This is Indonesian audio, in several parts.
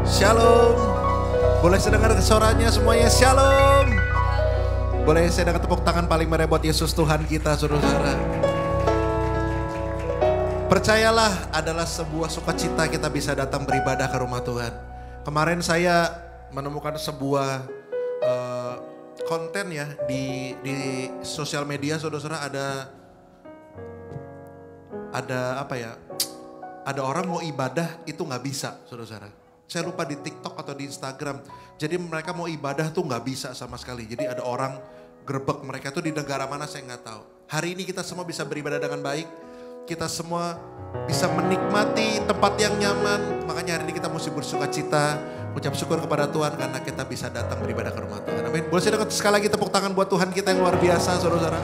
Shalom. Boleh saya dengar suaranya semuanya? Shalom. Boleh saya dengar tepuk tangan paling meriah buat Yesus Tuhan kita, saudara-saudara. Percayalah, adalah sebuah sukacita kita bisa datang beribadah ke rumah Tuhan. Kemarin saya menemukan sebuah konten ya di sosial media, saudara-saudara, ada apa ya? Ada orang mau ibadah itu nggak bisa, saudara-saudara. Saya lupa di TikTok atau di Instagram. Jadi mereka mau ibadah tuh nggak bisa sama sekali. Jadi ada orang gerbek mereka tuh di negara mana saya nggak tahu. Hari ini kita semua bisa beribadah dengan baik. Kita semua bisa menikmati tempat yang nyaman. Makanya hari ini kita mesti bersuka cita, ucap syukur kepada Tuhan karena kita bisa datang beribadah ke rumah Tuhan. Amin. Boleh saya dengar sekali lagi tepuk tangan buat Tuhan kita yang luar biasa, saudara-saudara.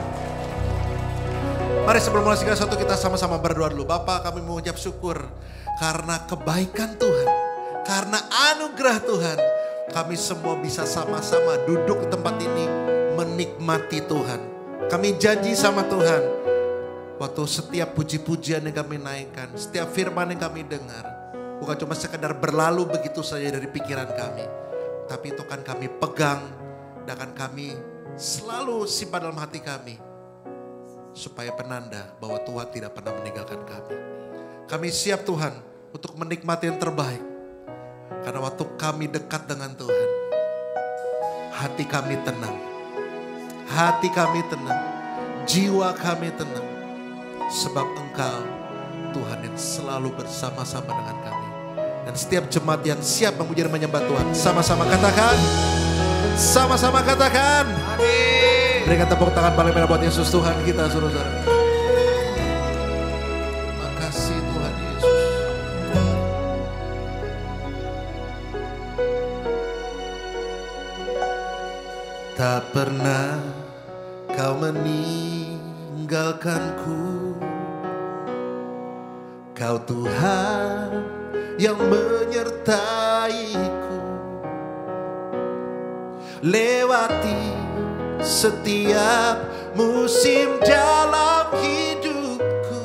Mari sebelum mulai segala sesuatu kita sama-sama berdoa dulu. Bapa, kami mengucap syukur karena kebaikan Tuhan, karena anugerah Tuhan. Kami semua bisa sama-sama duduk di tempat ini menikmati Tuhan. Kami janji sama Tuhan, waktu setiap puji-pujian yang kami naikkan, setiap firman yang kami dengar, bukan cuma sekedar berlalu begitu saja dari pikiran kami, tapi itu kan kami pegang dan akan kami selalu simpan dalam hati kami, supaya penanda bahwa Tuhan tidak pernah meninggalkan kami. Kami siap Tuhan untuk menikmati yang terbaik. Karena waktu kami dekat dengan Tuhan, hati kami tenang. Hati kami tenang. Jiwa kami tenang. Sebab Engkau Tuhan yang selalu bersama-sama dengan kami. Dan setiap jemaat yang siap memuji dan menyembah Tuhan, sama-sama katakan. Sama-sama katakan. Amin. Berikan tepuk tangan paling merah buat Yesus Tuhan kita, saudara-saudara. Terima kasih Tuhan Yesus. Tak pernah Kau meninggalkanku. Kau Tuhan yang menyertaiku. Lewati setiap musim dalam hidupku.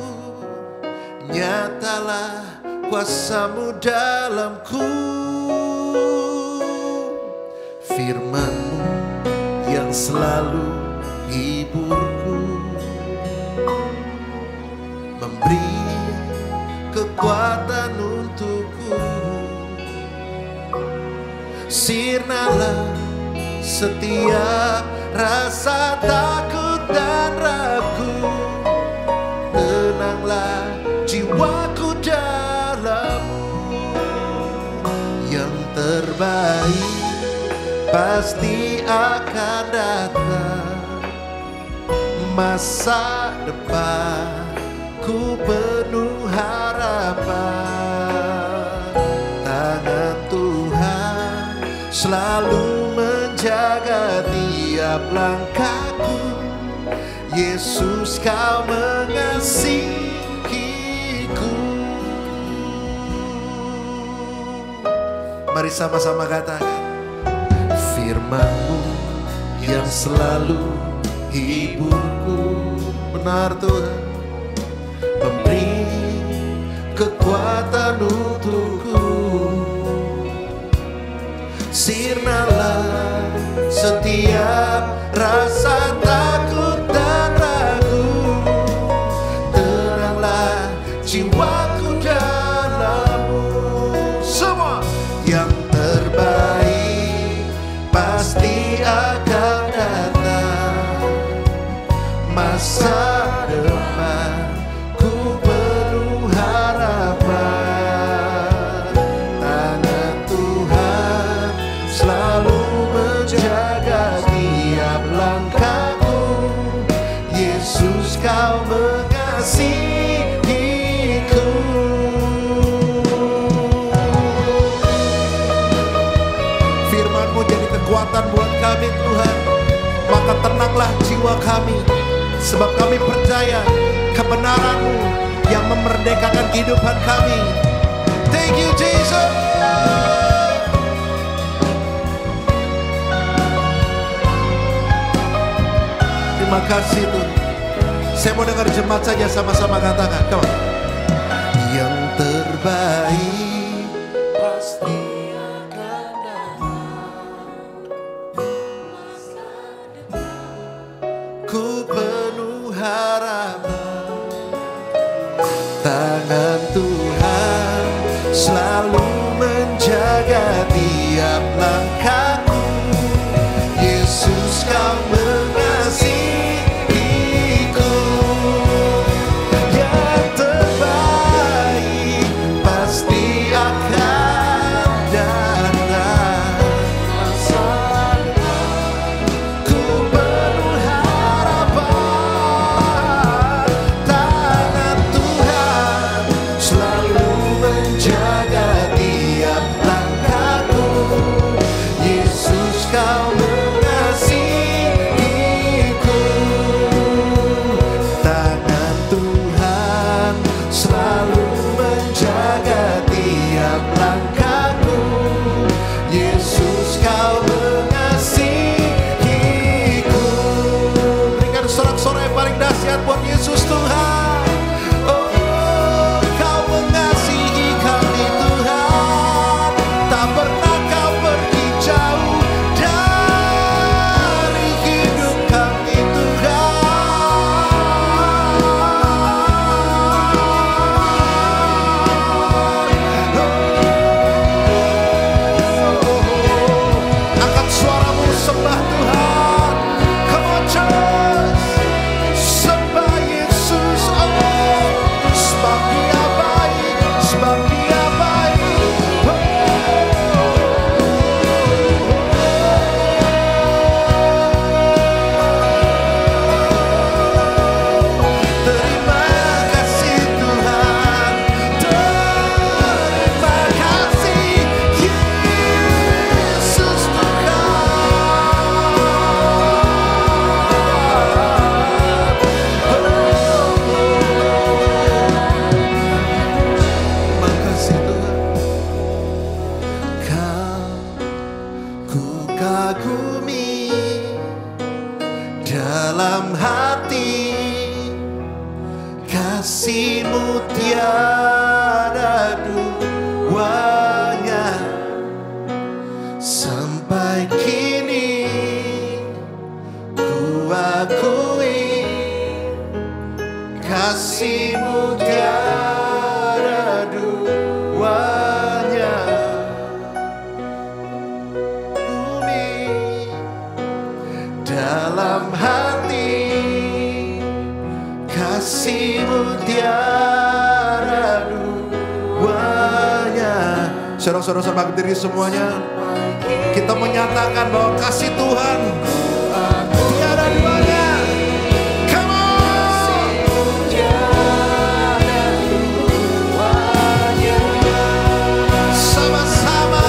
Nyatalah kuasa-Mu dalamku. Firman-Mu yang selalu hiburku, memberi kekuatan untukku. Sirnalah setiap rasa takut dan ragu. Tenanglah jiwaku dalam-Mu. Yang terbaik pasti akan datang. Masa depan ku penuh harapan. Tangan Tuhan selalu menjaga tiap langkahku. Yesus, Kau mengasihiku. Mari sama-sama katakan. Firman-Mu yang selalu hiburku. Benar Tuhan, memberi kekuatan untukku. Sirnalah setiap rasa takut dan ragu. Tenanglah jiwaku dalam-Mu. Semua yang terbaik pasti akan datang. Masa depan ku penuh harapan. Tangan Tuhan selalu menjaga tiap langkahku. Yesus, Kau mengasihiku. Firman-Mu jadi kekuatan buat kami Tuhan. Maka tenanglah jiwa kami, sebab kami percaya kebenaran-Mu yang memerdekakan kehidupan kami. Thank you Jesus. Terima kasih Tuhan. Saya mau dengar jemaat saja sama-sama katakan. Come on. Yang terbaik pasti kagumi dalam hati, kasih-Mu tiada duanya. Sampai kini ku akui, kasih-Mu tiada duanya. Bumi dalam hati, kasih-Mu tiada duanya. Saudara-saudara berdiri semuanya. Kita menyatakan bahwa kasih Tuhan tiada duanya. Come on. Sama-sama.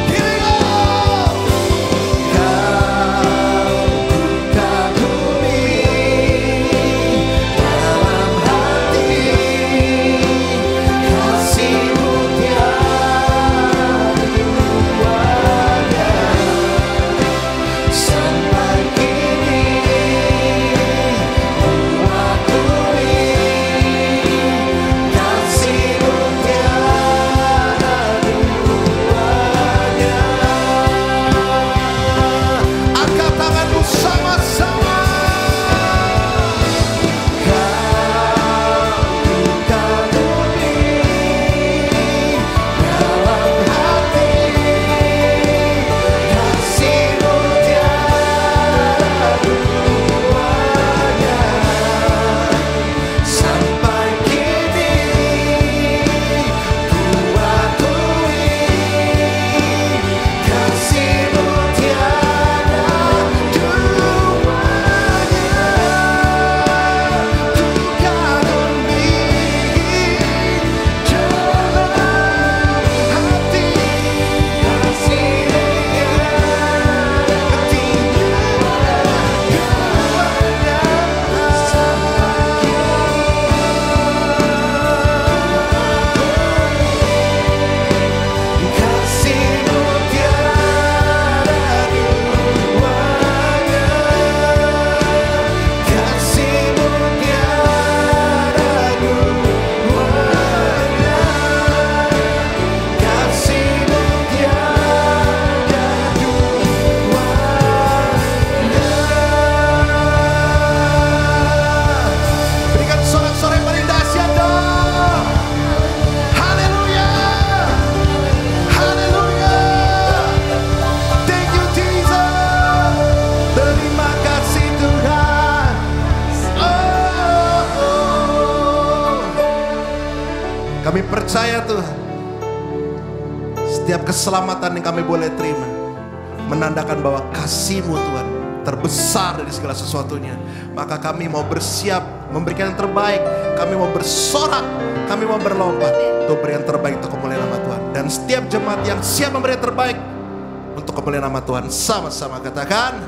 Here we go. Kami percaya Tuhan, setiap keselamatan yang kami boleh terima menandakan bahwa kasih-Mu Tuhan terbesar dari segala sesuatunya. Maka kami mau bersiap memberikan yang terbaik. Kami mau bersorak, kami mau berlompat untuk beri yang terbaik untuk kemuliaan nama Tuhan. Dan setiap jemaat yang siap memberi yang terbaik untuk kemuliaan nama Tuhan, sama-sama katakan,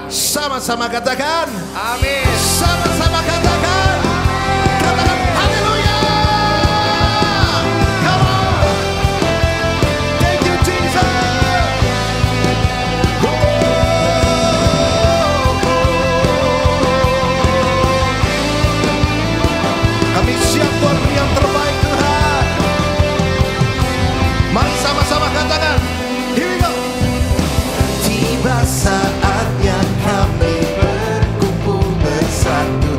sama-sama katakan, amin. Sama-sama katakan, katakan haleluya. Come on. Thank you Jesus. Kami siap Tuhan beri yang terbaik Tuhan. Mari sama-sama katakan, here we go. Tiba saatnya kami berkumpul bersatu.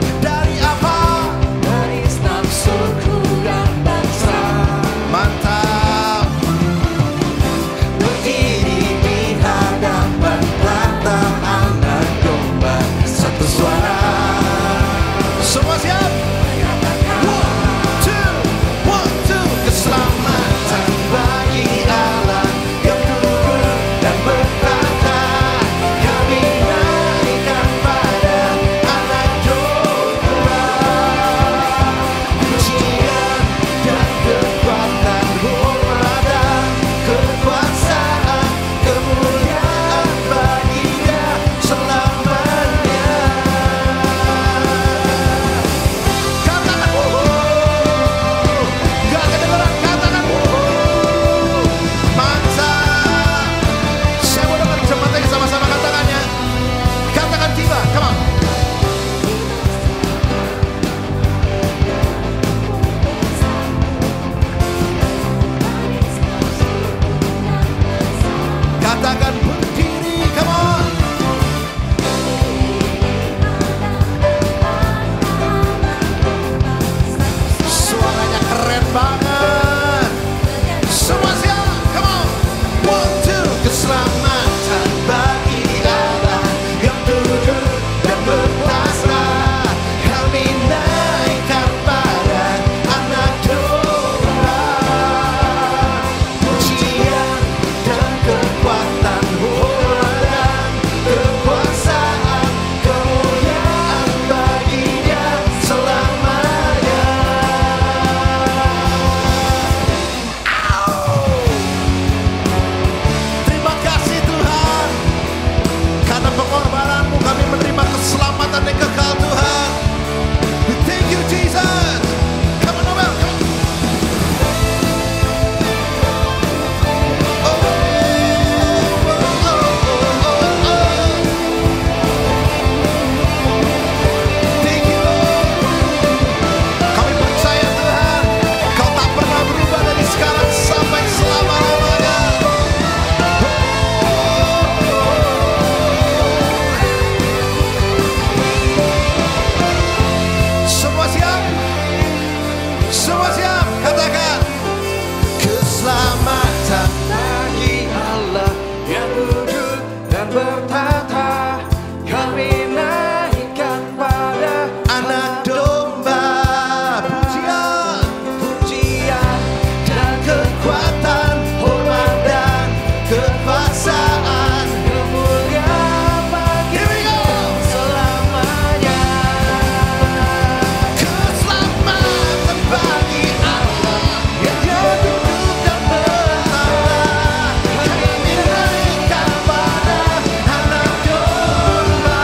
Katakan berdiri, come on. Suaranya keren banget. Semua siap, come on. 1, 2, keselamatan bagi Allah yang duduk dan berkuasa. Kami naikkan pada Anak Domba. Pujian dan kekuatan, hormat dan kekuasaan, kemuliaan bagi-Nya selamanya. Terima kasih Tuhan, karena pengorbananmu kami menerima keselamatan yang kekal Tuhan. We thank you Jesus. Come on Nobel, come on. Oh, oh, oh, oh, oh. Thank you Lord. Kami percaya Tuhan, Kau tak pernah berubah dari sekarang sampai selama-lamanya. Semua siap? Semua siap? Katakan keselamatan bagi Allah yang duduk dan bertata. Kami naikkan pada Anak Domba. Pujian, pujian dan kekuatan, hormat dan kekuasaan, kemuliaan bagi-Nya selamanya. Keselamatan bagi Allah yang duduk dan bertata. Kami naikkan pada Anak Domba.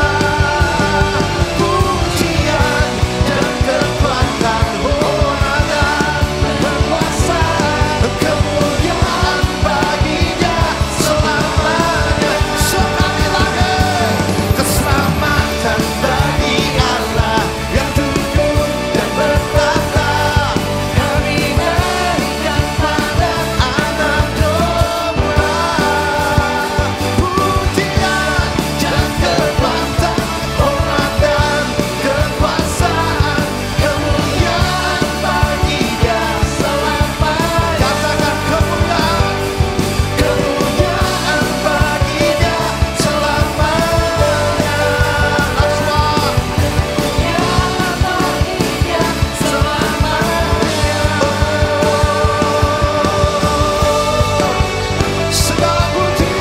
Pujian dan kekuatan, hormat dan kekuasaan, kemuliaan bagi-Nya selamanya. Sekali lagi, keselamatan bagi Allah yang duduk dan bertata. Kami naikkan pada Anak Domba. Pujian dan kekuatan, hormat dan kekuasaan, kemuliaan bagi-Nya selamanya. Katakan kemuliaan, kemuliaan bagi-Nya selamanya. Last one. Kemuliaan bagi-Nya selamanya. Segala puji,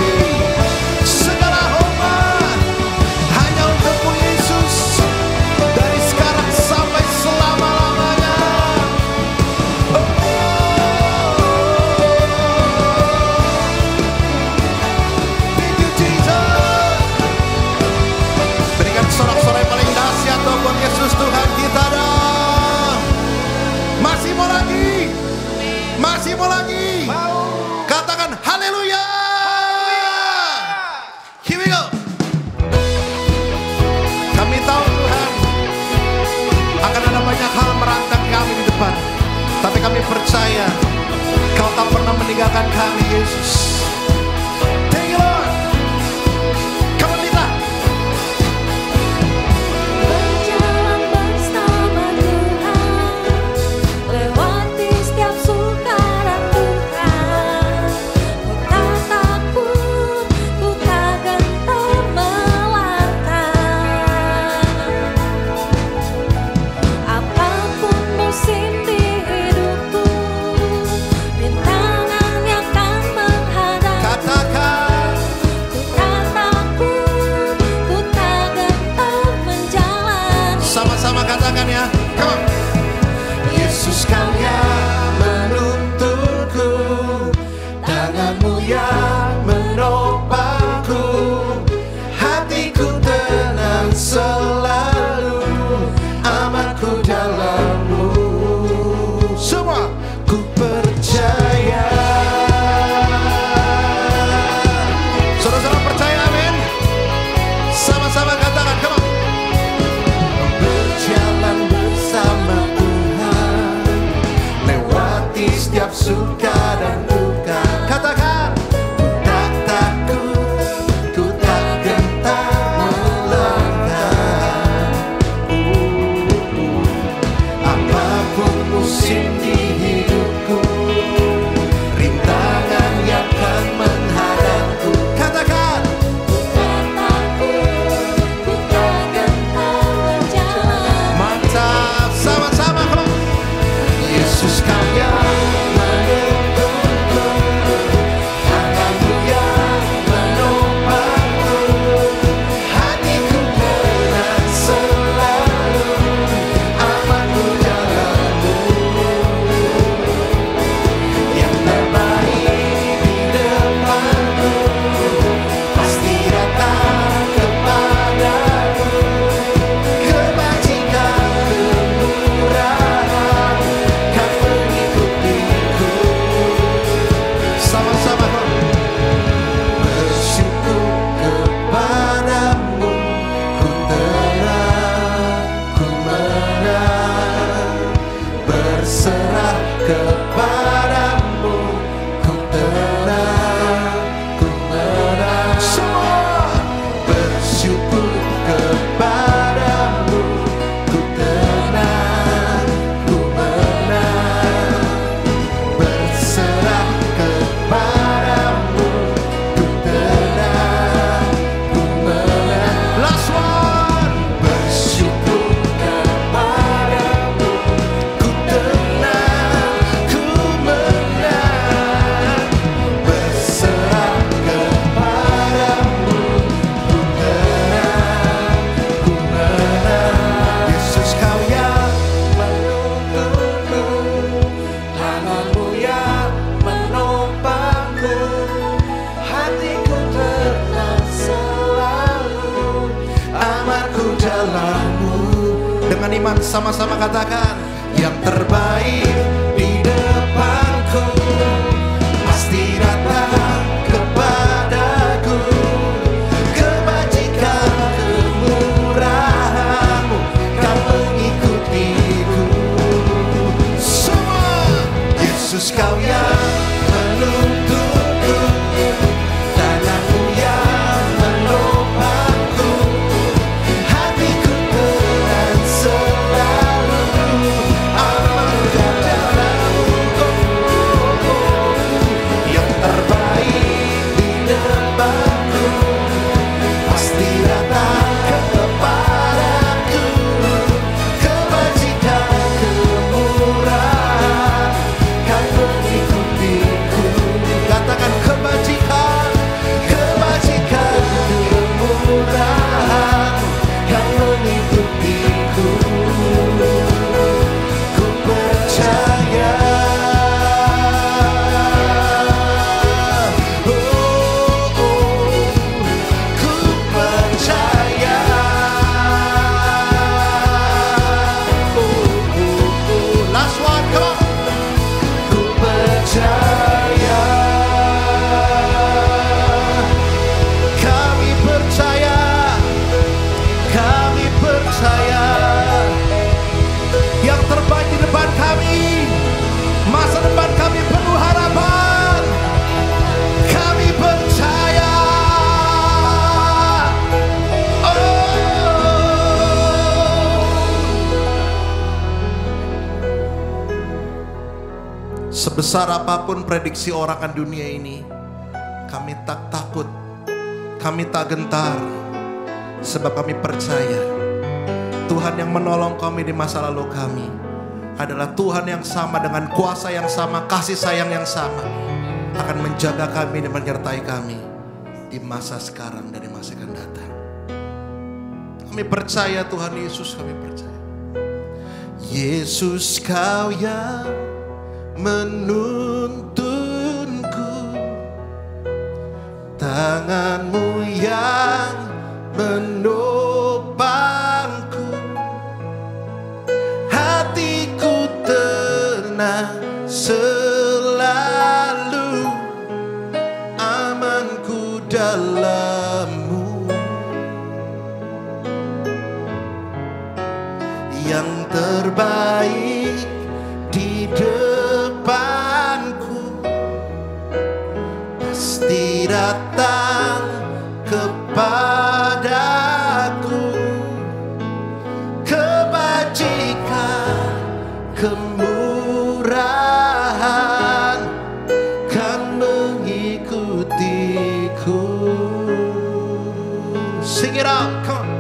segala hormat hanya untuk-Mu Yesus, dari sekarang sampai selama-lamanya. Thank you Jesus. Berikan sorak-sorai paling dahsyat dong buat Yesus Tuhan kita dong. Masih mau lagi? Masih mau lagi? Katakan haleluya. Here we go. Kami tahu Tuhan akan ada banyak hal merantang kami di depan, tapi kami percaya Kau tak pernah meninggalkan kami Yesus. Thank you Lord. Come on Lita. Berjalan bersama Tuhan, lewati setiap suka dan duka. Ku tak takut, ku tak gentar melangkah. Apapun musim di hidupku, rintangan yang akan menghadap. Katakan Ku tak takut, ku tak gentar menjalani. sama-sama, katakan ya. Come on. Yesus Kau yang menuntunku, tangan-Mu yang menopangku, hatiku tenang selalu, amanku dalam-Mu. Semua ku percaya. Saudara-saudara percaya, amin. Sama-sama katakan, come on. Berjalan bersama Tuhan, lewati setiap suka dan duka. Katakan, ku tak takut, dengan iman sama-sama katakan, yang terbaik di depanku pasti datang kepadaku. Kebajikan kemurahan-Mu kan mengikutiku. Semua Yesus, Kau yang menuntunku, tangan-Mu yang menopangku, hatiku tenang selalu, aman dalam-Mu. Yang terbaik di depanku pasti datang kepadaku. Kebajikan kemurahan kan mengikutiku. Katakan kebajikan, kebajikan kemurahan kan mengikutiku. Ku percaya. Oh, oh, ku percaya. Oh, oh, oh. Last one, come on. Ku percaya. Kami percaya. Kami percaya. Yang terbaik di depan kami. Masa depan kami penuh harapan. Kami percaya. Sebesar apapun prediksi orang akan dunia ini, kami tak takut, kami tak gentar, sebab kami percaya Tuhan yang menolong kami di masa lalu kami adalah Tuhan yang sama, dengan kuasa yang sama, kasih sayang yang sama, akan menjaga kami dan menyertai kami di masa sekarang dan di masa yang akan datang. Kami percaya Tuhan Yesus, kami percaya. Yesus, Kau yang menuntunku, tangan-Mu yang menopangku, hatiku tenang selalu, amanku dalam-Mu. Yang terbaik di depanku pasti datang kepadaku. Kebajikan kemurahan kan mengikutiku. Sing it out, come on.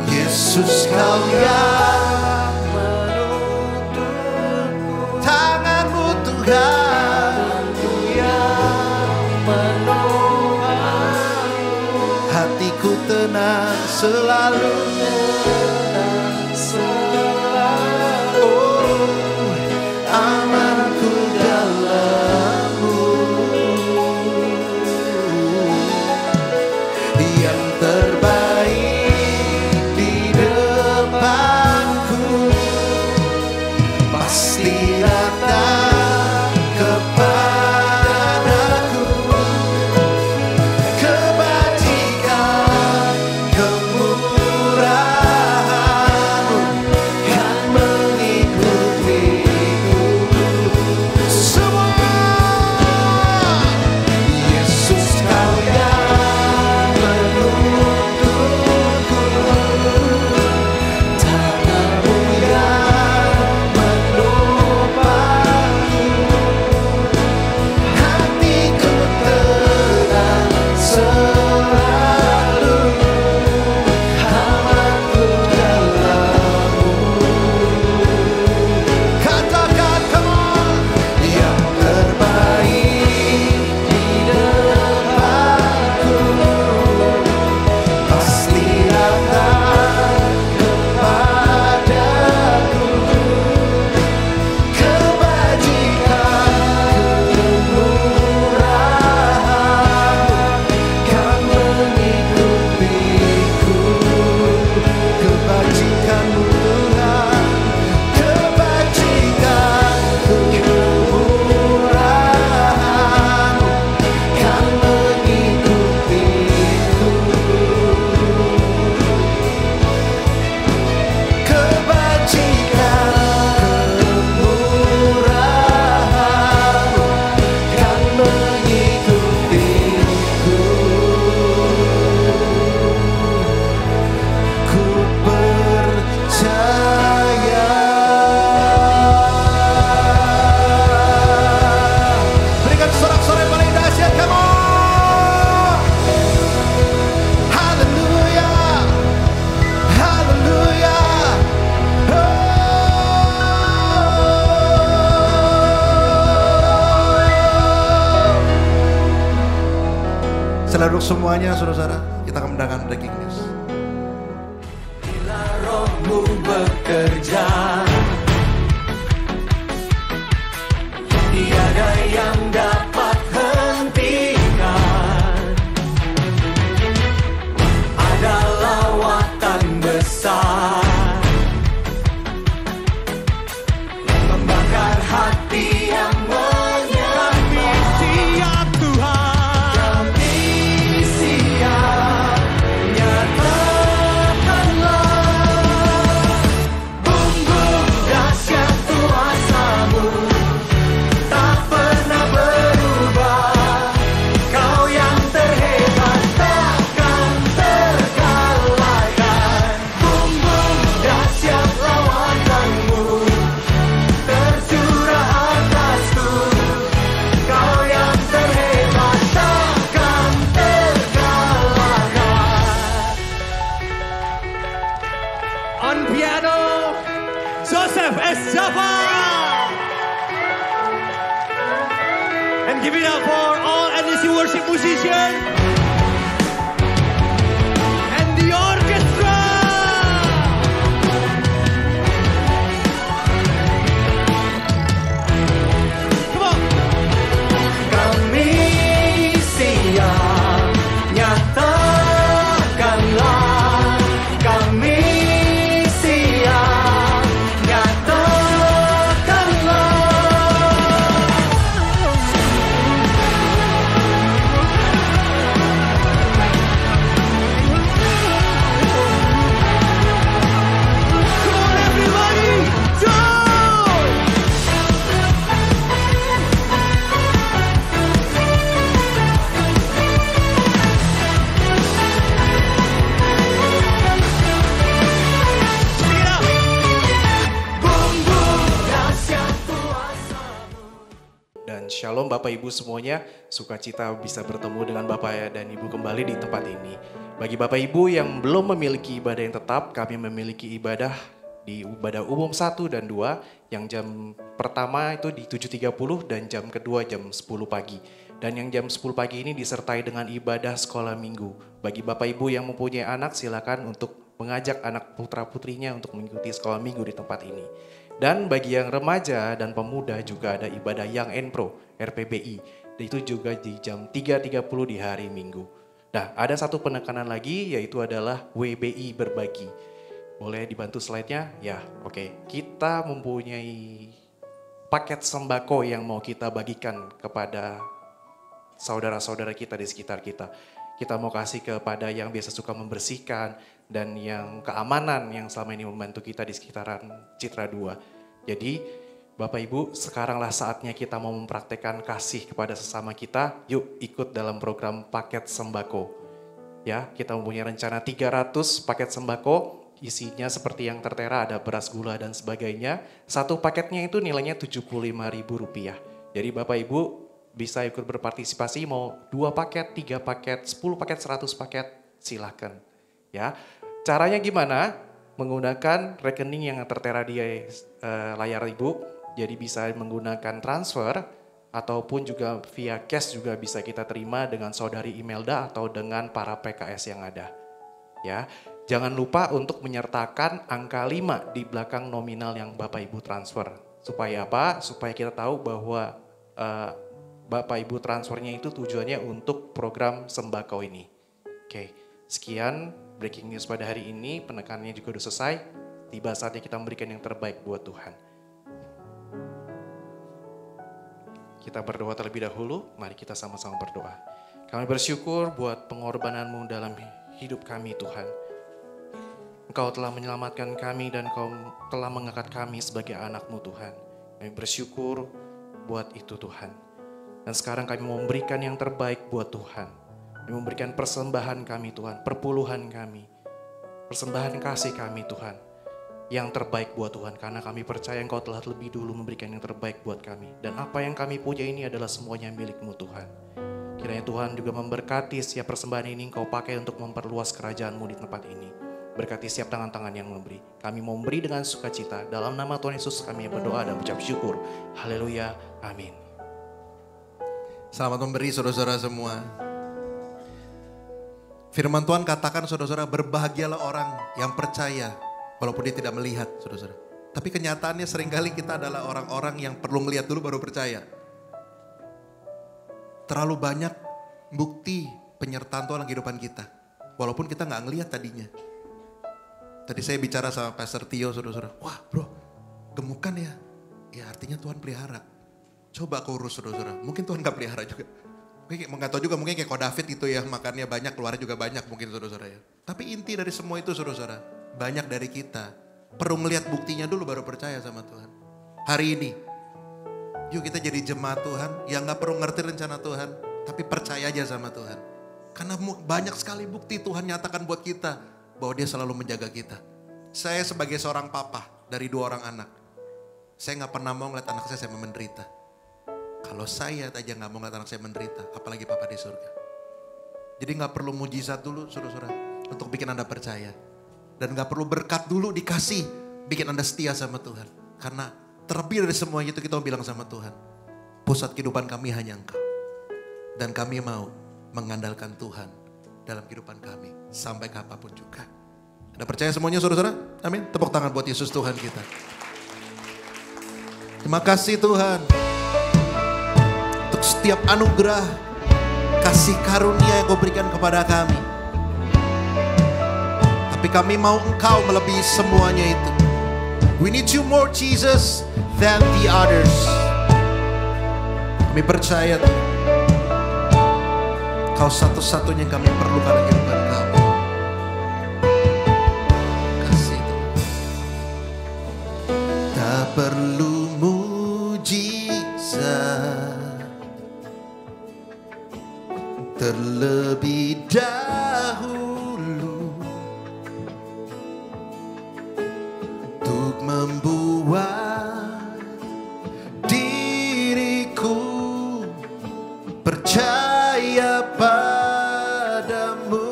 Yesus, Kau yang menuntunku, tangan-Mu Tuhan yang menolongku, hatiku tenang selalu. Oh, amanku dalam-Mu. Yang terbaik di depanku pasti datang kepadaku. Kebajikan kemurahan Boleh duduk semuanya saudara-saudara. Kita akan mendengarkan breaking news. Bila rohmu bekerja, tiada yang dapat hentikan. Ada lawatan besar membakar hati yang menyembah. Siap Tuhan, kami siap, nyatakanlah bumbu dahsyat kuasa-Mu tak pernah berubah. Kau yang terhebat takkan terkalahkan. Bumbu dahsyat lawatan-Mu tercurah atasku. Kau yang terhebat takkan terkalahkan. On piano, Joseph S. Java. And give it up for all NDC worship musicians and the orchestra. Come on. Kami siap, nyatakanlah. Kami siap, nyatakanlah. Come on everybody, join! Speak it up. Bumbu dahsyat kuasa-Mu. Dan shalom Bapak Ibu semuanya, sukacita bisa bertemu dengan Bapak dan Ibu kembali di tempat ini. Bagi Bapak Ibu yang belum memiliki ibadah yang tetap, kami memiliki ibadah di ibadah umum 1 dan 2, yang jam pertama itu di 7.30 dan jam kedua jam 10 pagi. Dan yang jam 10 pagi ini disertai dengan ibadah sekolah minggu. Bagi Bapak Ibu yang mempunyai anak, silakan untuk mengajak anak putra-putrinya untuk mengikuti sekolah minggu di tempat ini. Dan bagi yang remaja dan pemuda juga ada ibadah Young and Pro, RPBI. Itu juga di jam 3.30 di hari Minggu. Nah, ada satu penekanan lagi yaitu adalah WBI berbagi. Boleh dibantu slide-nya? Ya, oke. Kita mempunyai paket sembako yang mau kita bagikan kepada saudara-saudara kita di sekitar kita. Kita mau kasih kepada yang biasa suka membersihkan dan yang keamanan yang selama ini membantu kita di sekitaran Citra 2. Jadi Bapak Ibu, sekaranglah saatnya kita mau mempraktekkan kasih kepada sesama kita. Yuk ikut dalam program paket sembako. Ya, kita mempunyai rencana 300 paket sembako. Isinya seperti yang tertera, ada beras, gula, dan sebagainya. Satu paketnya itu nilainya Rp75.000. Jadi Bapak Ibu bisa ikut berpartisipasi, mau 2 paket, 3 paket, 10 paket, 100 paket, silahkan. Ya, caranya gimana? Menggunakan rekening yang tertera di layar Ibu. Jadi bisa menggunakan transfer ataupun juga via cash juga bisa kita terima dengan saudari Imelda atau dengan para PKS yang ada. Ya, jangan lupa untuk menyertakan angka 5 di belakang nominal yang Bapak Ibu transfer. Supaya apa? Supaya kita tahu bahwa Bapak Ibu transfernya itu tujuannya untuk program sembako ini. Oke, sekian breaking news pada hari ini. Penekanannya juga udah selesai. Tiba saatnya kita memberikan yang terbaik buat Tuhan. Kita berdoa terlebih dahulu, mari kita sama-sama berdoa. Kami bersyukur buat pengorbanan-Mu dalam hidup kami Tuhan. Engkau telah menyelamatkan kami dan Engkau telah mengangkat kami sebagai anak-Mu Tuhan. Kami bersyukur buat itu Tuhan. Dan sekarang kami mau memberikan yang terbaik buat Tuhan. Kami memberikan persembahan kami Tuhan, perpuluhan kami. Persembahan kasih kami Tuhan. Yang terbaik buat Tuhan, karena kami percaya Engkau telah lebih dulu memberikan yang terbaik buat kami. Dan apa yang kami punya ini adalah semuanya milik-Mu Tuhan. Kiranya Tuhan juga memberkati setiap persembahan ini Engkau pakai untuk memperluas kerajaan-Mu di tempat ini. Berkati setiap tangan-tangan yang memberi. Kami mau memberi dengan sukacita. Dalam nama Tuhan Yesus kami berdoa dan ucap syukur. Haleluya, amin. Selamat memberi saudara-saudara semua. Firman Tuhan katakan saudara-saudara, berbahagialah orang yang percaya walaupun dia tidak melihat, saudara-saudara. Tapi kenyataannya seringkali kita adalah orang-orang yang perlu melihat dulu baru percaya. Terlalu banyak bukti penyertaan Tuhan dalam kehidupan kita. Walaupun kita nggak ngelihat tadinya. Tadi saya bicara sama Pastor Tio, saudara-saudara. Wah bro, gemukan ya. Ya artinya Tuhan pelihara. Coba kurus, saudara-saudara. Mungkin Tuhan nggak pelihara juga. Nggak tahu juga, mungkin kayak Ko David gitu ya. Makannya banyak, keluarnya juga banyak mungkin, saudara-saudara ya. Tapi inti dari semua itu, saudara-saudara, banyak dari kita perlu melihat buktinya dulu baru percaya sama Tuhan. Hari ini, yuk kita jadi jemaat Tuhan yang gak perlu ngerti rencana Tuhan, tapi percaya aja sama Tuhan. Karena banyak sekali bukti Tuhan nyatakan buat kita bahwa dia selalu menjaga kita. Saya sebagai seorang papa dari 2 orang anak, saya gak pernah mau ngeliat anak saya menderita. Kalau saya aja gak mau ngeliat anak saya menderita, apalagi papa di surga. Jadi gak perlu mujizat dulu, saudara-saudara, untuk bikin Anda percaya. Dan gak perlu berkat dulu dikasih, bikin Anda setia sama Tuhan. Karena terlebih dari semuanya itu kita mau bilang sama Tuhan, pusat kehidupan kami hanya Engkau. Dan kami mau mengandalkan Tuhan dalam kehidupan kami sampai ke apapun juga. Anda percaya semuanya, saudara-saudara? Amin. Tepuk tangan buat Yesus Tuhan kita. Terima kasih Tuhan untuk setiap anugerah, kasih karunia yang Kau berikan kepada kami. Tapi kami mau Engkau melebihi semuanya itu. We need you more Jesus than the others. Kami percaya Tuhan, Kau satu-satunya yang kami perlukan dalam kehidupan kami. Kasih Tuhan. Tak perlu mujizat terlebih dahulu untuk membuat diriku percaya padamu.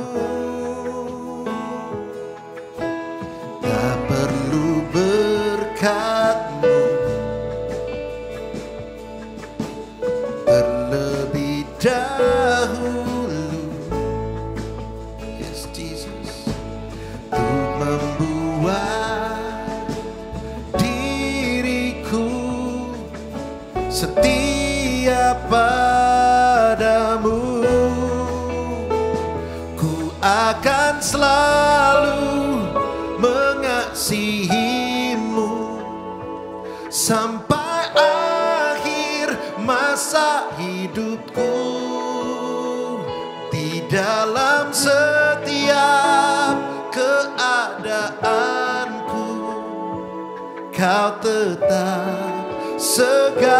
Tak perlu berkat-Mu terlebih dahulu, yes Jesus, untuk membuat diriku setia padamu. Ku akan selalu mengasihimu sampai akhir masa hidupku. Di dalam setiap keadaanku, Kau tetap segalanya.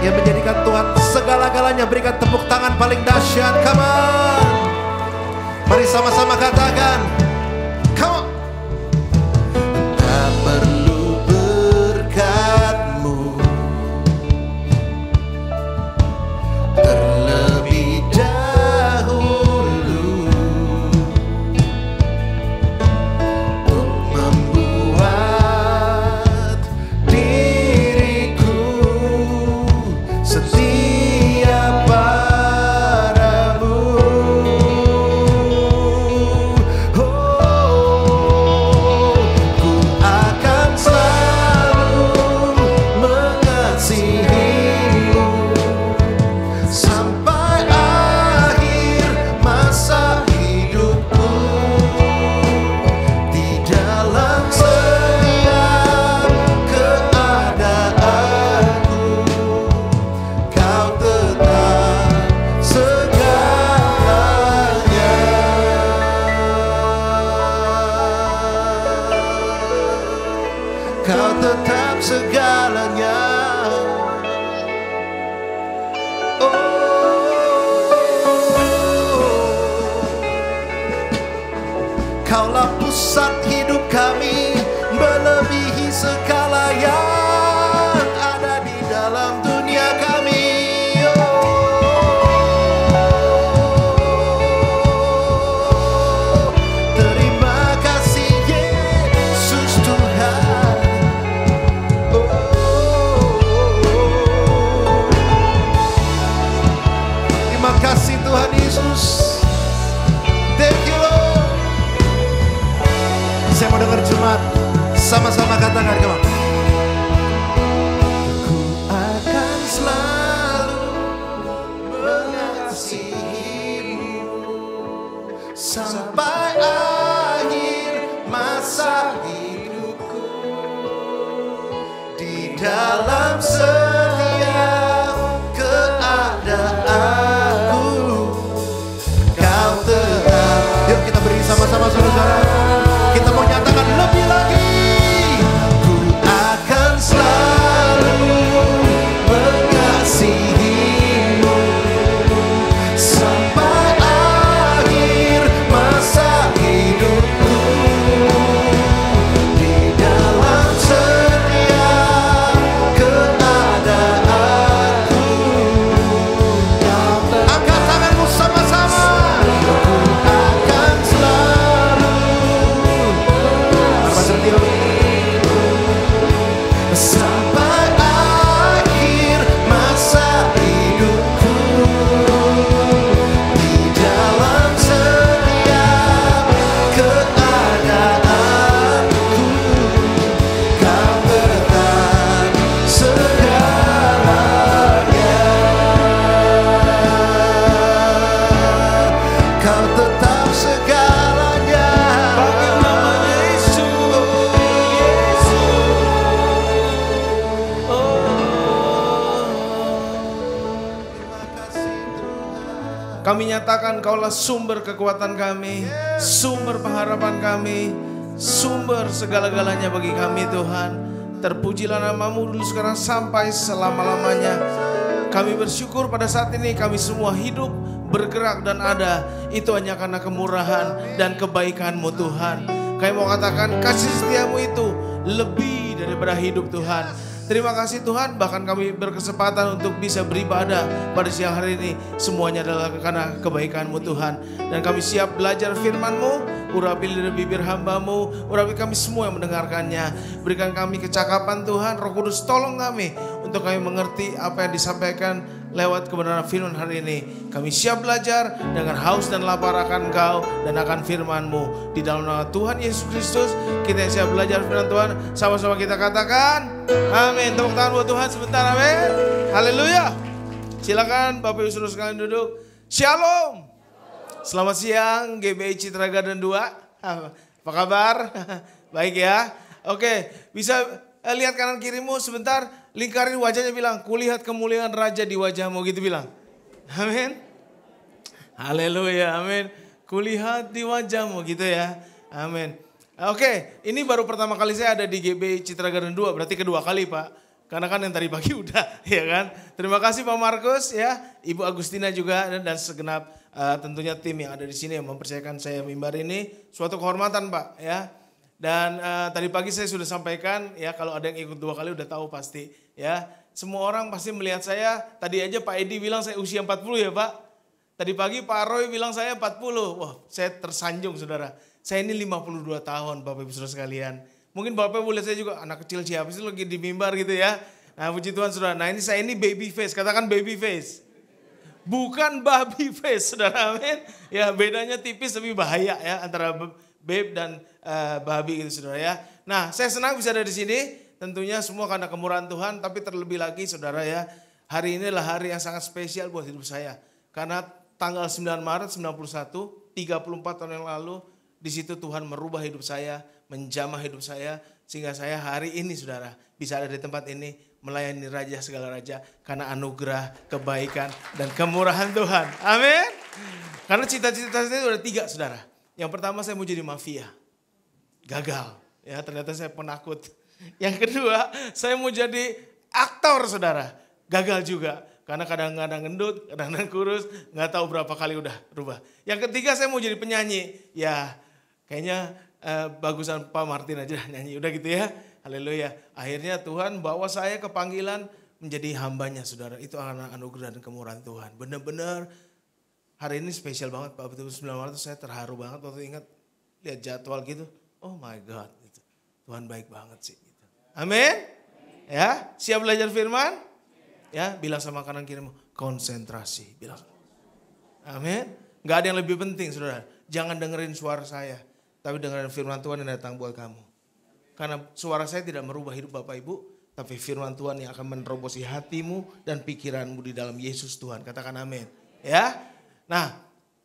Yang menjadikan Tuhan segala-galanya, berikan tepuk tangan paling dahsyat. Come on, mari sama-sama katakan, come on. Tak perlu berkat-Mu terlebih dahulu untuk membuat diriku setia padamu. Ku akan selalu mengasihimu sampai akhir masa hidupku. Di dalam setiap keadaanku, Kau tetap segalanya. Kau tetap segalanya. Kaulah pusat hidup kami, melebihi segala yang ada di dalam dunia kami. Terima kasih Yesus Tuhan. dalam setiap keadaanku. Kau tetap. Yuk kita beri sama-sama saudara. Kita mau nyatakan lebih lagi. Ku akan selalu mengasihimu sampai akhir masa hidupku. Di dalam setiap keadaanku. Angkat tanganmu sama-sama. Ku akan selalu sampai akhir masa hidupku. Di dalam setiap keadaanku. Kau tetap segalanya. Kau tetap segalanya. Bagi nama Yesus, Kami nyatakan Kaulah sumber kekuatan kami, sumber pengharapan kami, sumber segala-galanya bagi kami Tuhan. Terpujilah namamu dulu sekarang sampai selama-lamanya. Kami bersyukur pada saat ini kami semua hidup, bergerak dan ada. Itu hanya karena kemurahan dan kebaikan-Mu Tuhan. Kami mau katakan kasih setiamu itu lebih daripada hidup Tuhan. Terima kasih Tuhan, bahkan kami berkesempatan untuk bisa beribadah pada siang hari ini. Semuanya adalah karena kebaikan-Mu Tuhan. Dan kami siap belajar firman-Mu, urapi lidah bibir hamba-Mu, urapi kami semua yang mendengarkannya. Berikan kami kecakapan Tuhan, Roh Kudus tolong kami untuk kami mengerti apa yang disampaikan lewat kebenaran firman hari ini. Kami siap belajar dengan haus dan lapar akan Engkau dan akan firman-Mu. Di dalam nama Tuhan Yesus Kristus, kita yang siap belajar firman Tuhan, sama-sama kita katakan, amin. Tepuk tangan buat Tuhan sebentar, amin. Haleluya. Silakan Bapak Ibu Saudara sekalian duduk. Shalom. Selamat siang GBI Citra Garden 2. Apa kabar? Baik ya. Oke, bisa lihat kanan kirimu sebentar, lingkarin wajahnya, bilang, kulihat kemuliaan Raja di wajahmu, gitu bilang. Amin. Haleluya, amin. Kulihat di wajahmu, gitu ya. Amin. Oke, ini baru pertama kali saya ada di GBI Citra Garden 2, berarti kedua kali Pak. Karena kan yang tadi pagi udah, ya kan. Terima kasih Pak Markus ya, Ibu Agustina juga dan segenap tentunya tim yang ada di sini yang mempercayakan saya mimbar ini. Suatu kehormatan Pak ya. Dan tadi pagi saya sudah sampaikan ya, kalau ada yang ikut 2 kali udah tahu pasti ya. Semua orang pasti melihat saya, tadi aja Pak Edi bilang saya usia 40 ya Pak. Tadi pagi Pak Roy bilang saya 40. Wah, saya tersanjung saudara. Saya ini 52 tahun Bapak Ibu Saudara sekalian. Mungkin Bapak Ibu lihat saya juga anak kecil siapa sih lagi di mimbar gitu ya. Nah puji Tuhan saudara. Nah ini saya ini baby face, katakan baby face. Bukan baby face saudara, amin. Ya bedanya tipis tapi bahaya ya antara babe dan babi gitu saudara ya. Nah saya senang bisa ada di sini, tentunya semua karena kemurahan Tuhan, tapi terlebih lagi saudara ya, hari ini adalah hari yang sangat spesial buat hidup saya. Karena tanggal 9 Maret 91, 34 tahun yang lalu, di situ Tuhan merubah hidup saya, menjamah hidup saya, sehingga saya hari ini saudara bisa ada di tempat ini melayani Raja segala Raja karena anugerah, kebaikan, dan kemurahan Tuhan. Amin. Karena cita-cita saya itu ada 3 saudara. Yang pertama saya mau jadi mafia. Gagal. Ya ternyata saya penakut. Yang kedua saya mau jadi aktor saudara. Gagal juga. Karena kadang-kadang gendut, kadang-kadang kurus. Gak tahu berapa kali udah rubah. Yang ketiga saya mau jadi penyanyi. Ya kayaknya bagusan Pak Martin aja nyanyi. Udah gitu ya. Haleluya. Akhirnya Tuhan bawa saya ke panggilan menjadi hambanya saudara. Itu anugerah dan kemurahan Tuhan. Benar-benar hari ini spesial banget Pak. Betul 9 Maret saya terharu banget waktu ingat lihat jadwal gitu. Oh my God. Gitu. Tuhan baik banget sih. Gitu. Amin. Ya, siap belajar firman? Ya, bilang sama kanan kirimu, konsentrasi. Bilang. Amin. Gak ada yang lebih penting saudara. Jangan dengerin suara saya. Tapi dengerin firman Tuhan yang datang buat kamu. Karena suara saya tidak merubah hidup Bapak Ibu. Tapi firman Tuhan yang akan menerobosi hatimu dan pikiranmu di dalam Yesus Tuhan. Katakan amin. Ya. Nah,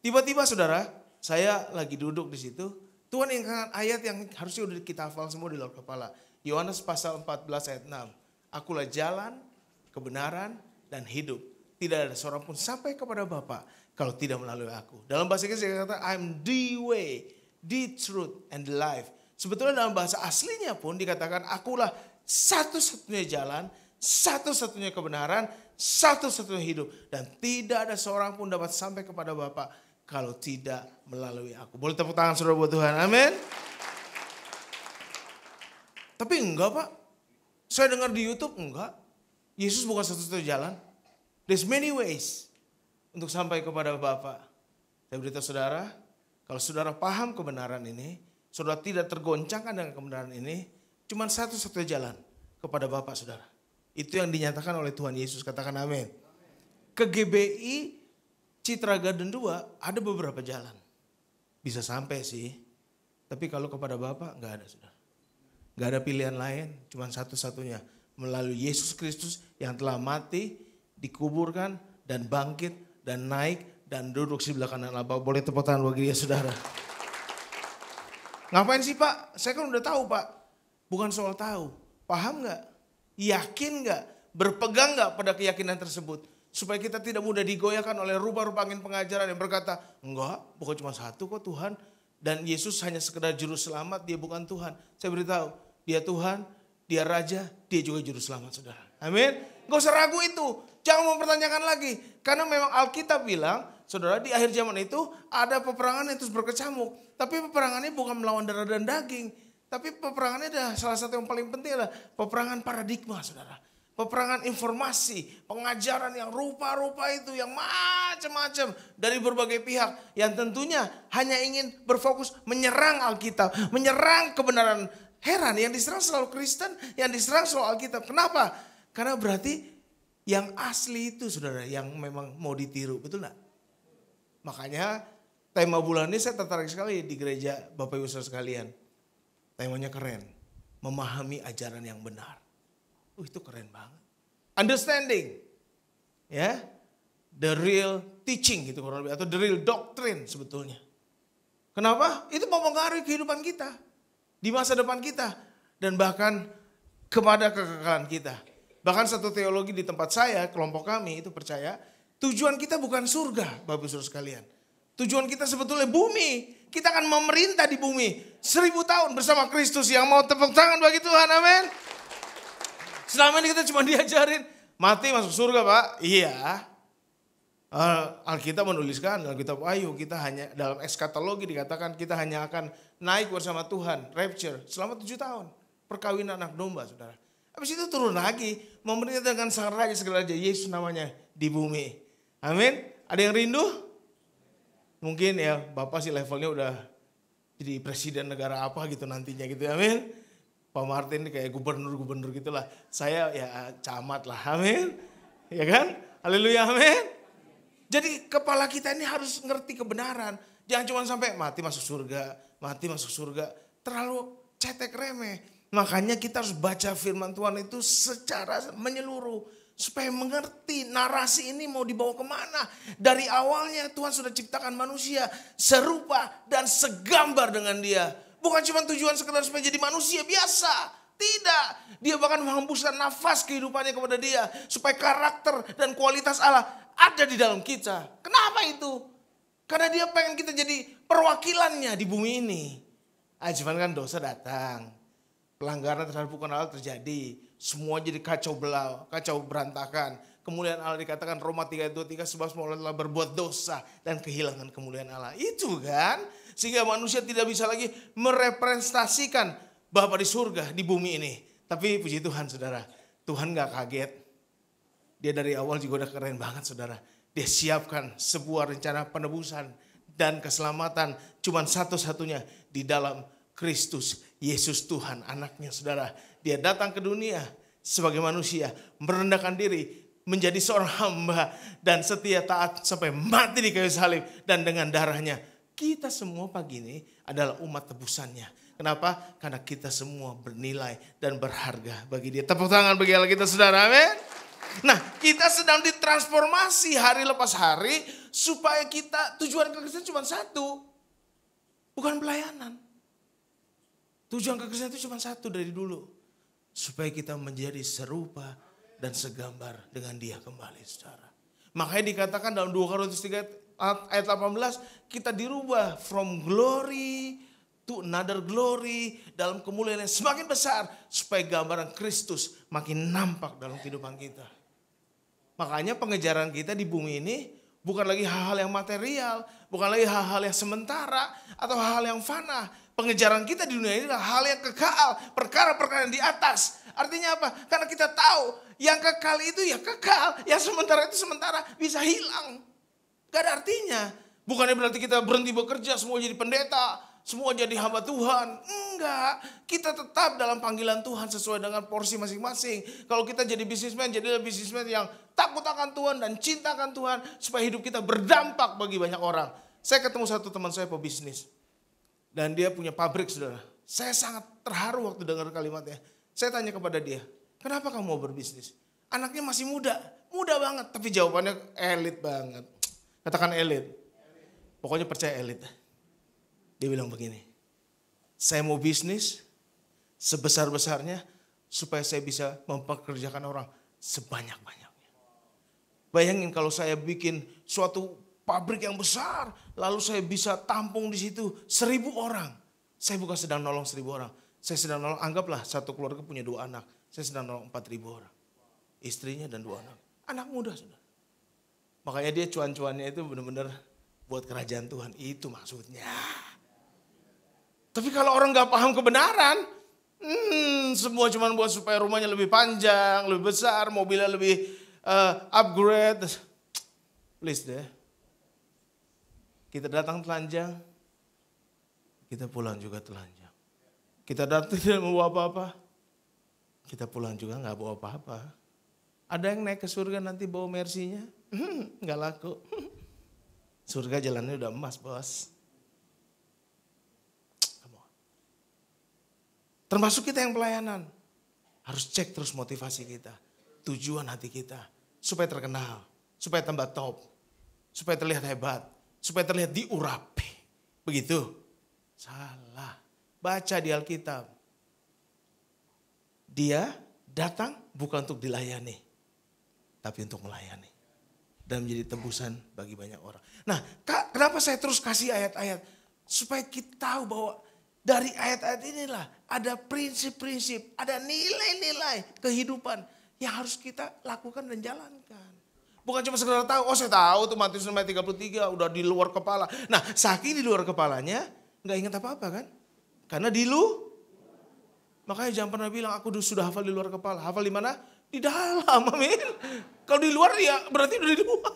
tiba-tiba saudara, saya lagi duduk di situ. Tuhan ingatkan ayat yang harusnya udah kita hafal semua di luar kepala. Yohanes pasal 14 ayat 6. Akulah jalan, kebenaran, dan hidup. Tidak ada seorang pun sampai kepada Bapa kalau tidak melalui aku. Dalam bahasa Inggris dia kata, I'm the way, the truth, and the life. Sebetulnya dalam bahasa aslinya pun dikatakan, akulah satu-satunya jalan, satu-satunya kebenaran, satu-satunya hidup. Dan tidak ada seorang pun dapat sampai kepada Bapa kalau tidak melalui aku. Boleh tepuk tangan saudara buat Tuhan, amin. Tapi enggak Pak, saya dengar di YouTube enggak. Yesus bukan satu-satunya jalan. There's many ways untuk sampai kepada Bapa. Saya beritahu saudara, kalau saudara paham kebenaran ini, saudara tidak tergoncangkan dengan kebenaran ini, cuma satu-satunya jalan kepada Bapa saudara. Itu yang dinyatakan oleh Tuhan Yesus, katakan amin. Ke GBI Citra Garden 2 ada beberapa jalan. Bisa sampai sih, tapi kalau kepada Bapa enggak ada saudara. Gak ada pilihan lain, cuma satu-satunya. Melalui Yesus Kristus yang telah mati, dikuburkan, dan bangkit, dan naik, dan duduk sebelah kanan Allah. Boleh tepuk tangan bagi dia saudara. Ngapain sih Pak? Saya kan udah tahu Pak. Bukan soal tahu. Paham gak? Yakin gak? Berpegang gak pada keyakinan tersebut? Supaya kita tidak mudah digoyahkan oleh rupa-rupa angin pengajaran yang berkata, enggak, bukan cuma satu kok Tuhan. Dan Yesus hanya sekedar juru selamat, dia bukan Tuhan. Saya beritahu, dia Tuhan, dia Raja, dia juga juru selamat saudara. Amin. Gak usah ragu itu. Jangan mempertanyakan lagi. Karena memang Alkitab bilang, saudara di akhir zaman itu ada peperangan yang terus berkecamuk. Tapi peperangannya bukan melawan darah dan daging. Tapi peperangannya adalah salah satu yang paling penting adalah peperangan paradigma saudara. Peperangan informasi, pengajaran yang rupa-rupa itu, yang macam-macam dari berbagai pihak. Yang tentunya hanya ingin berfokus menyerang Alkitab, menyerang kebenaran. Heran, yang diserang selalu Kristen, yang diserang selalu Alkitab. Kenapa? Karena berarti yang asli itu saudara, yang memang mau ditiru, betul gak? Makanya tema bulan ini saya tertarik sekali di gereja Bapak Ibu Saudara sekalian. Temanya keren, memahami ajaran yang benar. Itu keren banget. Understanding, ya, the real teaching gitu kurang lebih, atau the real doctrine sebetulnya. Kenapa? Itu mempengaruhi kehidupan kita, di masa depan kita, dan bahkan kepada kekekalan kita. Bahkan satu teologi di tempat saya, kelompok kami itu percaya, tujuan kita bukan surga, Bapak Saudara sekalian. Tujuan kita sebetulnya bumi. Kita akan memerintah di bumi 1000 tahun bersama Kristus. Yang mau tepuk tangan bagi Tuhan, amin. Selama ini kita cuma diajarin, mati masuk surga Pak. Iya. Alkitab menuliskan, Alkitab Wahyu kita hanya dalam eskatologi dikatakan kita hanya akan naik bersama Tuhan, rapture, selama 7 tahun. Perkawinan anak domba saudara. Habis itu turun lagi, memerintah dengan sang raja segala raja, Yesus namanya di bumi. Amin. Ada yang rindu? Mungkin ya Bapak sih levelnya udah jadi presiden negara apa gitu nantinya gitu, amin. Pak Martin kayak gubernur-gubernur gitulah. Saya ya camat lah, amin. Ya kan? Haleluya, amin. Jadi kepala kita ini harus ngerti kebenaran. Jangan cuma sampai mati masuk surga, mati masuk surga. Terlalu cetek remeh. Makanya kita harus baca firman Tuhan itu secara menyeluruh. Supaya mengerti narasi ini mau dibawa kemana. Dari awalnya Tuhan sudah ciptakan manusia serupa dan segambar dengan dia. Bukan cuma tujuan sekedar supaya jadi manusia biasa. Tidak. Dia bahkan menghembuskan nafas kehidupannya kepada dia. Supaya karakter dan kualitas Allah ada di dalam kita. Kenapa itu? Karena dia pengen kita jadi perwakilannya di bumi ini. Cuman kan dosa datang. Pelanggaran terhadap hukum Allah terjadi. Semua jadi kacau belau, kacau berantakan. Kemuliaan Allah dikatakan Roma 3:23 sebab semua orang telah berbuat dosa dan kehilangan kemuliaan Allah. Itu kan. Sehingga manusia tidak bisa lagi merepresentasikan Bapa di surga, di bumi ini. Tapi puji Tuhan saudara, Tuhan gak kaget. Dia dari awal juga udah keren banget saudara. Dia siapkan sebuah rencana penebusan dan keselamatan. Cuman satu-satunya di dalam Kristus, Yesus Tuhan anaknya saudara. Dia datang ke dunia sebagai manusia, merendahkan diri, menjadi seorang hamba dan setia taat sampai mati di kayu salib. Dan dengan darahnya kita semua pagi ini adalah umat tebusannya. Kenapa? Karena kita semua bernilai dan berharga bagi dia. Tepuk tangan bagi Allah kita saudara, amin. Nah kita sedang ditransformasi hari lepas hari. Supaya kita tujuan kekristenan cuma satu. Bukan pelayanan. Tujuan kekristenan itu cuma satu dari dulu. supaya kita menjadi serupa dan segambar dengan dia kembali saudara. Makanya dikatakan dalam 2 Korintus 3 ayat 18, kita dirubah from glory to another glory, dalam kemuliaan yang semakin besar, supaya gambaran Kristus makin nampak dalam kehidupan kita. Makanya pengejaran kita di bumi ini bukan lagi hal-hal yang material, bukan lagi hal-hal yang sementara atau hal-hal yang fana. Pengejaran kita di dunia ini adalah hal yang kekal, perkara-perkara yang di atas. Artinya apa? Karena kita tahu yang kekal itu ya kekal, yang sementara itu sementara, bisa hilang. Gak ada artinya. Bukannya berarti kita berhenti bekerja, semua jadi pendeta, semua jadi hamba Tuhan. Enggak, kita tetap dalam panggilan Tuhan sesuai dengan porsi masing-masing. Kalau kita jadi bisnismen, jadilah bisnismen yang takut akan Tuhan dan cinta akan Tuhan, supaya hidup kita berdampak bagi banyak orang. Saya ketemu satu teman saya pebisnis, dan dia punya pabrik saudara. Saya sangat terharu waktu dengar kalimatnya. Saya tanya kepada dia, kenapa kamu mau berbisnis? Anaknya masih muda, muda banget, tapi jawabannya elit banget. Katakan elit. Pokoknya percaya elit. Dia bilang begini, saya mau bisnis sebesar-besarnya supaya saya bisa mempekerjakan orang sebanyak-banyaknya. Bayangin kalau saya bikin suatu pabrik yang besar, lalu saya bisa tampung di situ 1.000 orang. Saya bukan sedang nolong 1.000 orang. Saya sedang nolong, anggaplah satu keluarga punya 2 anak. Saya sedang nolong 4.000 orang. Istrinya dan 2 anak. Anak muda saudara. Makanya dia cuan-cuannya itu benar-benar buat kerajaan Tuhan. Itu maksudnya. Tapi kalau orang gak paham kebenaran, semua cuma buat supaya rumahnya lebih panjang, lebih besar, mobilnya lebih upgrade. Please deh. Kita datang telanjang, kita pulang juga telanjang. Kita datang tidak membawa apa-apa, kita pulang juga gak bawa apa-apa. Ada yang naik ke surga nanti bawa mersinya, gak laku. Surga jalannya udah emas bos. Termasuk kita yang pelayanan. Harus cek terus motivasi kita. Tujuan hati kita. Supaya terkenal. Supaya tambah top. Supaya terlihat hebat. Supaya terlihat diurapi. Begitu? Salah. Baca di Alkitab. Dia datang bukan untuk dilayani. Tapi untuk melayani. Dan menjadi tembusan bagi banyak orang. Nah, kenapa saya terus kasih ayat-ayat? Supaya kita tahu bahwa dari ayat-ayat inilah ada prinsip-prinsip, ada nilai-nilai kehidupan yang harus kita lakukan dan jalankan. Bukan cuma sekedar tahu, oh saya tahu tuh Matius 5:33 udah di luar kepala. Nah saking di luar kepalanya gak ingat apa-apa kan? Karena makanya jangan pernah bilang aku sudah hafal di luar kepala. Hafal di mana? Di dalam, amin. Kalau di luar ya berarti udah di luar.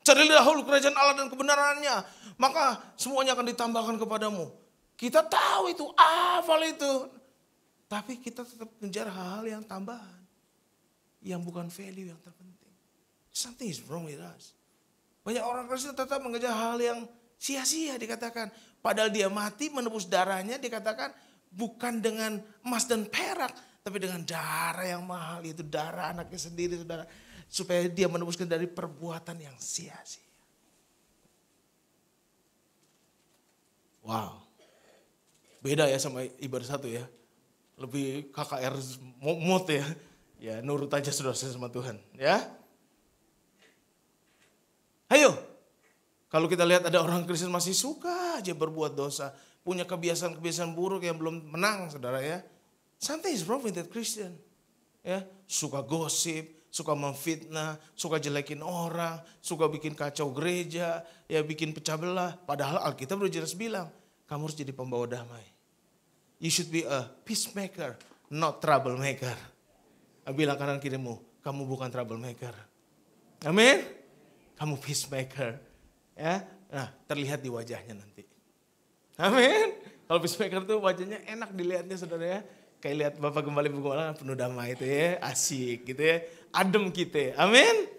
Carilah dahulu kerajaan Allah dan kebenarannya, maka semuanya akan ditambahkan kepadamu. Kita tahu itu, hafal itu. Tapi kita tetap mengejar hal-hal yang tambahan. Yang bukan value yang terpenting. Something is wrong with us. Banyak orang Kristen tetap mengejar hal yang sia-sia dikatakan. Padahal dia mati menebus darahnya dikatakan bukan dengan emas dan perak. Tapi dengan darah yang mahal, itu darah anaknya sendiri saudara. Supaya dia menebuskan dari perbuatan yang sia-sia. Wow. Beda ya sama ibadah satu ya. Lebih KKR mod ya. Ya nurut aja saudara sama Tuhan ya. Ayo. Kalau kita lihat ada orang Kristen masih suka aja berbuat dosa. Punya kebiasaan-kebiasaan buruk yang belum menang saudara ya. Something is wrong with that Christian. Ya, suka gosip, suka memfitnah, suka jelekin orang, suka bikin kacau gereja, ya bikin pecah belah. Padahal Alkitab udah jelas bilang, kamu harus jadi pembawa damai. You should be a peacemaker, not troublemaker. Bilang kanan kirimu, kamu bukan troublemaker. Amin. Kamu peacemaker. Ya, nah terlihat di wajahnya nanti. Amin. Kalau peacemaker tuh wajahnya enak dilihatnya saudara ya. Kayak lihat Bapak Gembala Ibu Gembala penuh damai itu ya, asik gitu ya. Adem kita. Amin.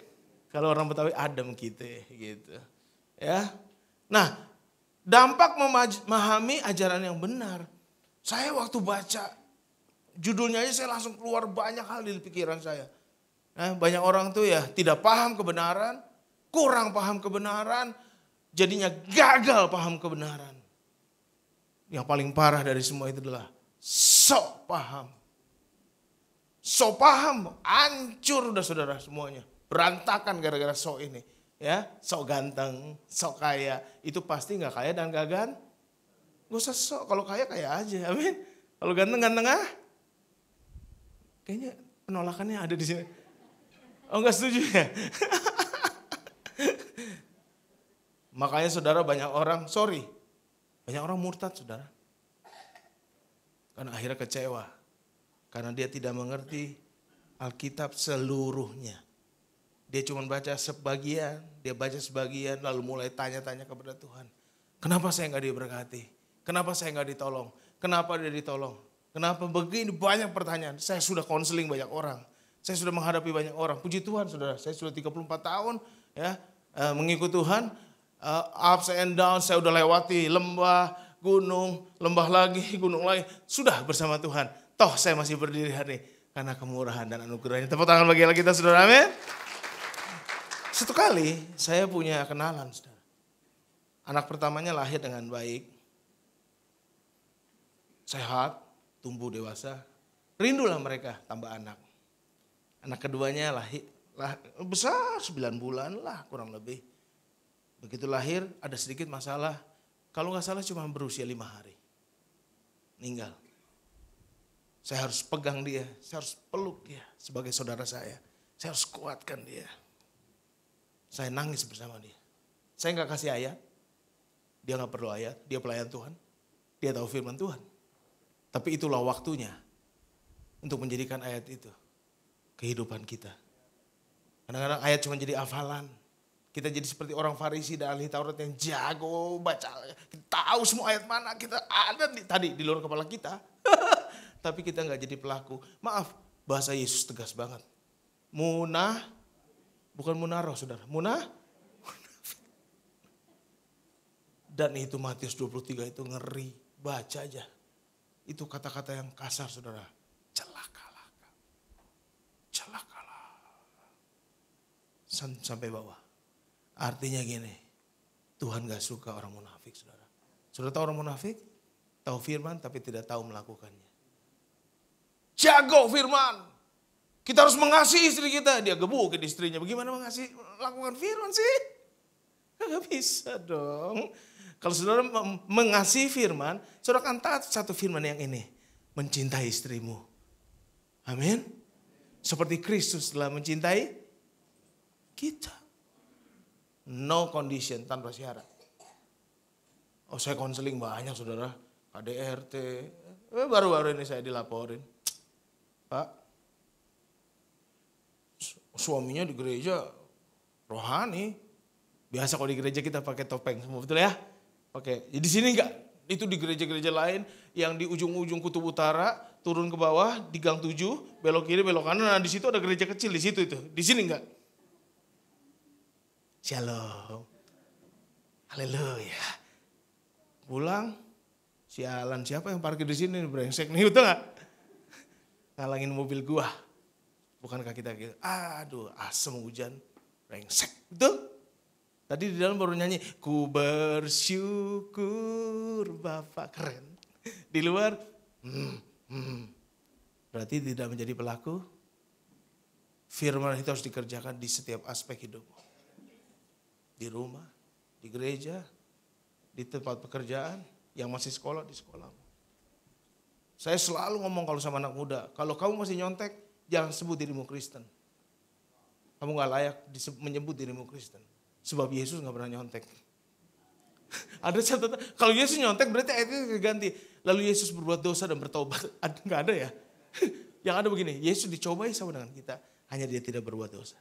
Kalau orang Betawi adem kita gitu. Ya. Nah, dampak memahami ajaran yang benar. Saya waktu baca judulnya aja saya langsung keluar banyak hal di pikiran saya. Banyak orang tuh ya tidak paham kebenaran, kurang paham kebenaran, jadinya gagal paham kebenaran. Yang paling parah dari semua itu adalah sok paham. So paham, hancur udah saudara semuanya. Berantakan gara-gara so ini. Ya, sok ganteng, sok kaya. Itu pasti gak kaya dan gak ganteng. Gak usah sok, kalau kaya aja, amin. Kalau ganteng kayaknya penolakannya ada di sini. Oh gak setuju ya? Makanya saudara banyak orang murtad saudara. Karena akhirnya kecewa. Karena dia tidak mengerti Alkitab seluruhnya. Dia cuma baca sebagian, lalu mulai tanya-tanya kepada Tuhan. Kenapa saya gak diberkati? Kenapa saya gak ditolong? Kenapa dia ditolong? Kenapa begini? Banyak pertanyaan. Saya sudah konseling banyak orang. Saya sudah menghadapi banyak orang. Puji Tuhan saudara, saya sudah 34 tahun ya mengikut Tuhan. Ups and downs, saya udah lewati lembah, gunung, lembah lagi, gunung lagi. Sudah bersama Tuhan. Toh saya masih berdiri hari ini karena kemurahan dan anugerahnya. Tepuk tangan bagi Allah kita saudara, amin. Satu kali saya punya kenalan saudara. Anak pertamanya lahir dengan baik. Sehat, tumbuh dewasa. Rindulah mereka tambah anak. Anak keduanya lahir besar 9 bulan lah kurang lebih. Begitu lahir ada sedikit masalah. Kalau gak salah cuma berusia 5 hari. Meninggal. Saya harus pegang dia. Saya harus peluk dia sebagai saudara saya. Saya harus kuatkan dia. Saya nangis bersama dia. Saya gak kasih ayat. Dia gak perlu ayat. Dia pelayan Tuhan. Dia tahu firman Tuhan. Tapi itulah waktunya. Untuk menjadikan ayat itu kehidupan kita. Kadang-kadang ayat cuma jadi hafalan. Kita jadi seperti orang Farisi dan ahli Taurat yang jago baca. Kita tahu semua ayat mana, kita ada tadi di luar kepala kita. Tapi kita gak jadi pelaku. Maaf, bahasa Yesus tegas banget. Bukan munaroh saudara. Dan itu Matius 23 itu ngeri. Baca aja. Itu kata-kata yang kasar saudara. Celakalah. Sampai bawah. Artinya gini, Tuhan gak suka orang munafik saudara. Saudara tahu orang munafik? Tahu firman tapi tidak tahu melakukannya. Jago firman. Kita harus mengasihi istri kita. Dia gebukin istrinya. Bagaimana lakukan firman sih? Gak bisa dong. Kalau saudara mengasihi firman, saudara akan taat satu firman yang ini. Mencintai istrimu. Amin. Seperti Kristus telah mencintai kita. No condition, tanpa syarat. Oh saya konseling banyak saudara. KDRT. Baru-baru ini saya dilaporin. Pak. Suaminya di gereja rohani. Biasa kalau di gereja kita pakai topeng semua, betul ya? Pakai. Di sini enggak. Itu di gereja-gereja lain yang di ujung-ujung kutub utara, turun ke bawah di gang 7, belok kiri, belok kanan. Nah, di situ ada gereja kecil di situ itu. Di sini enggak. Shalom. Haleluya. Pulang, sialan siapa yang parkir di sini brengsek nih, betul enggak? Ngalangin mobil gua. Bukankah kita gitu? Aduh, asem hujan, brengsek. Betul? Tadi di dalam baru nyanyi, ku bersyukur Bapak, keren. Di luar, berarti tidak menjadi pelaku. Firman itu harus dikerjakan di setiap aspek hidupmu. Di rumah, di gereja, di tempat pekerjaan, yang masih sekolah, di sekolah. Saya selalu ngomong kalau sama anak muda, kalau kamu masih nyontek, jangan sebut dirimu Kristen. Kamu gak layak menyebut dirimu Kristen. Sebab Yesus gak pernah nyontek. Ada catatan, kalau Yesus nyontek berarti ayatnya diganti. Lalu Yesus berbuat dosa dan bertobat. Gak ada ya. Yang ada begini, Yesus dicobai sama dengan kita, hanya dia tidak berbuat dosa.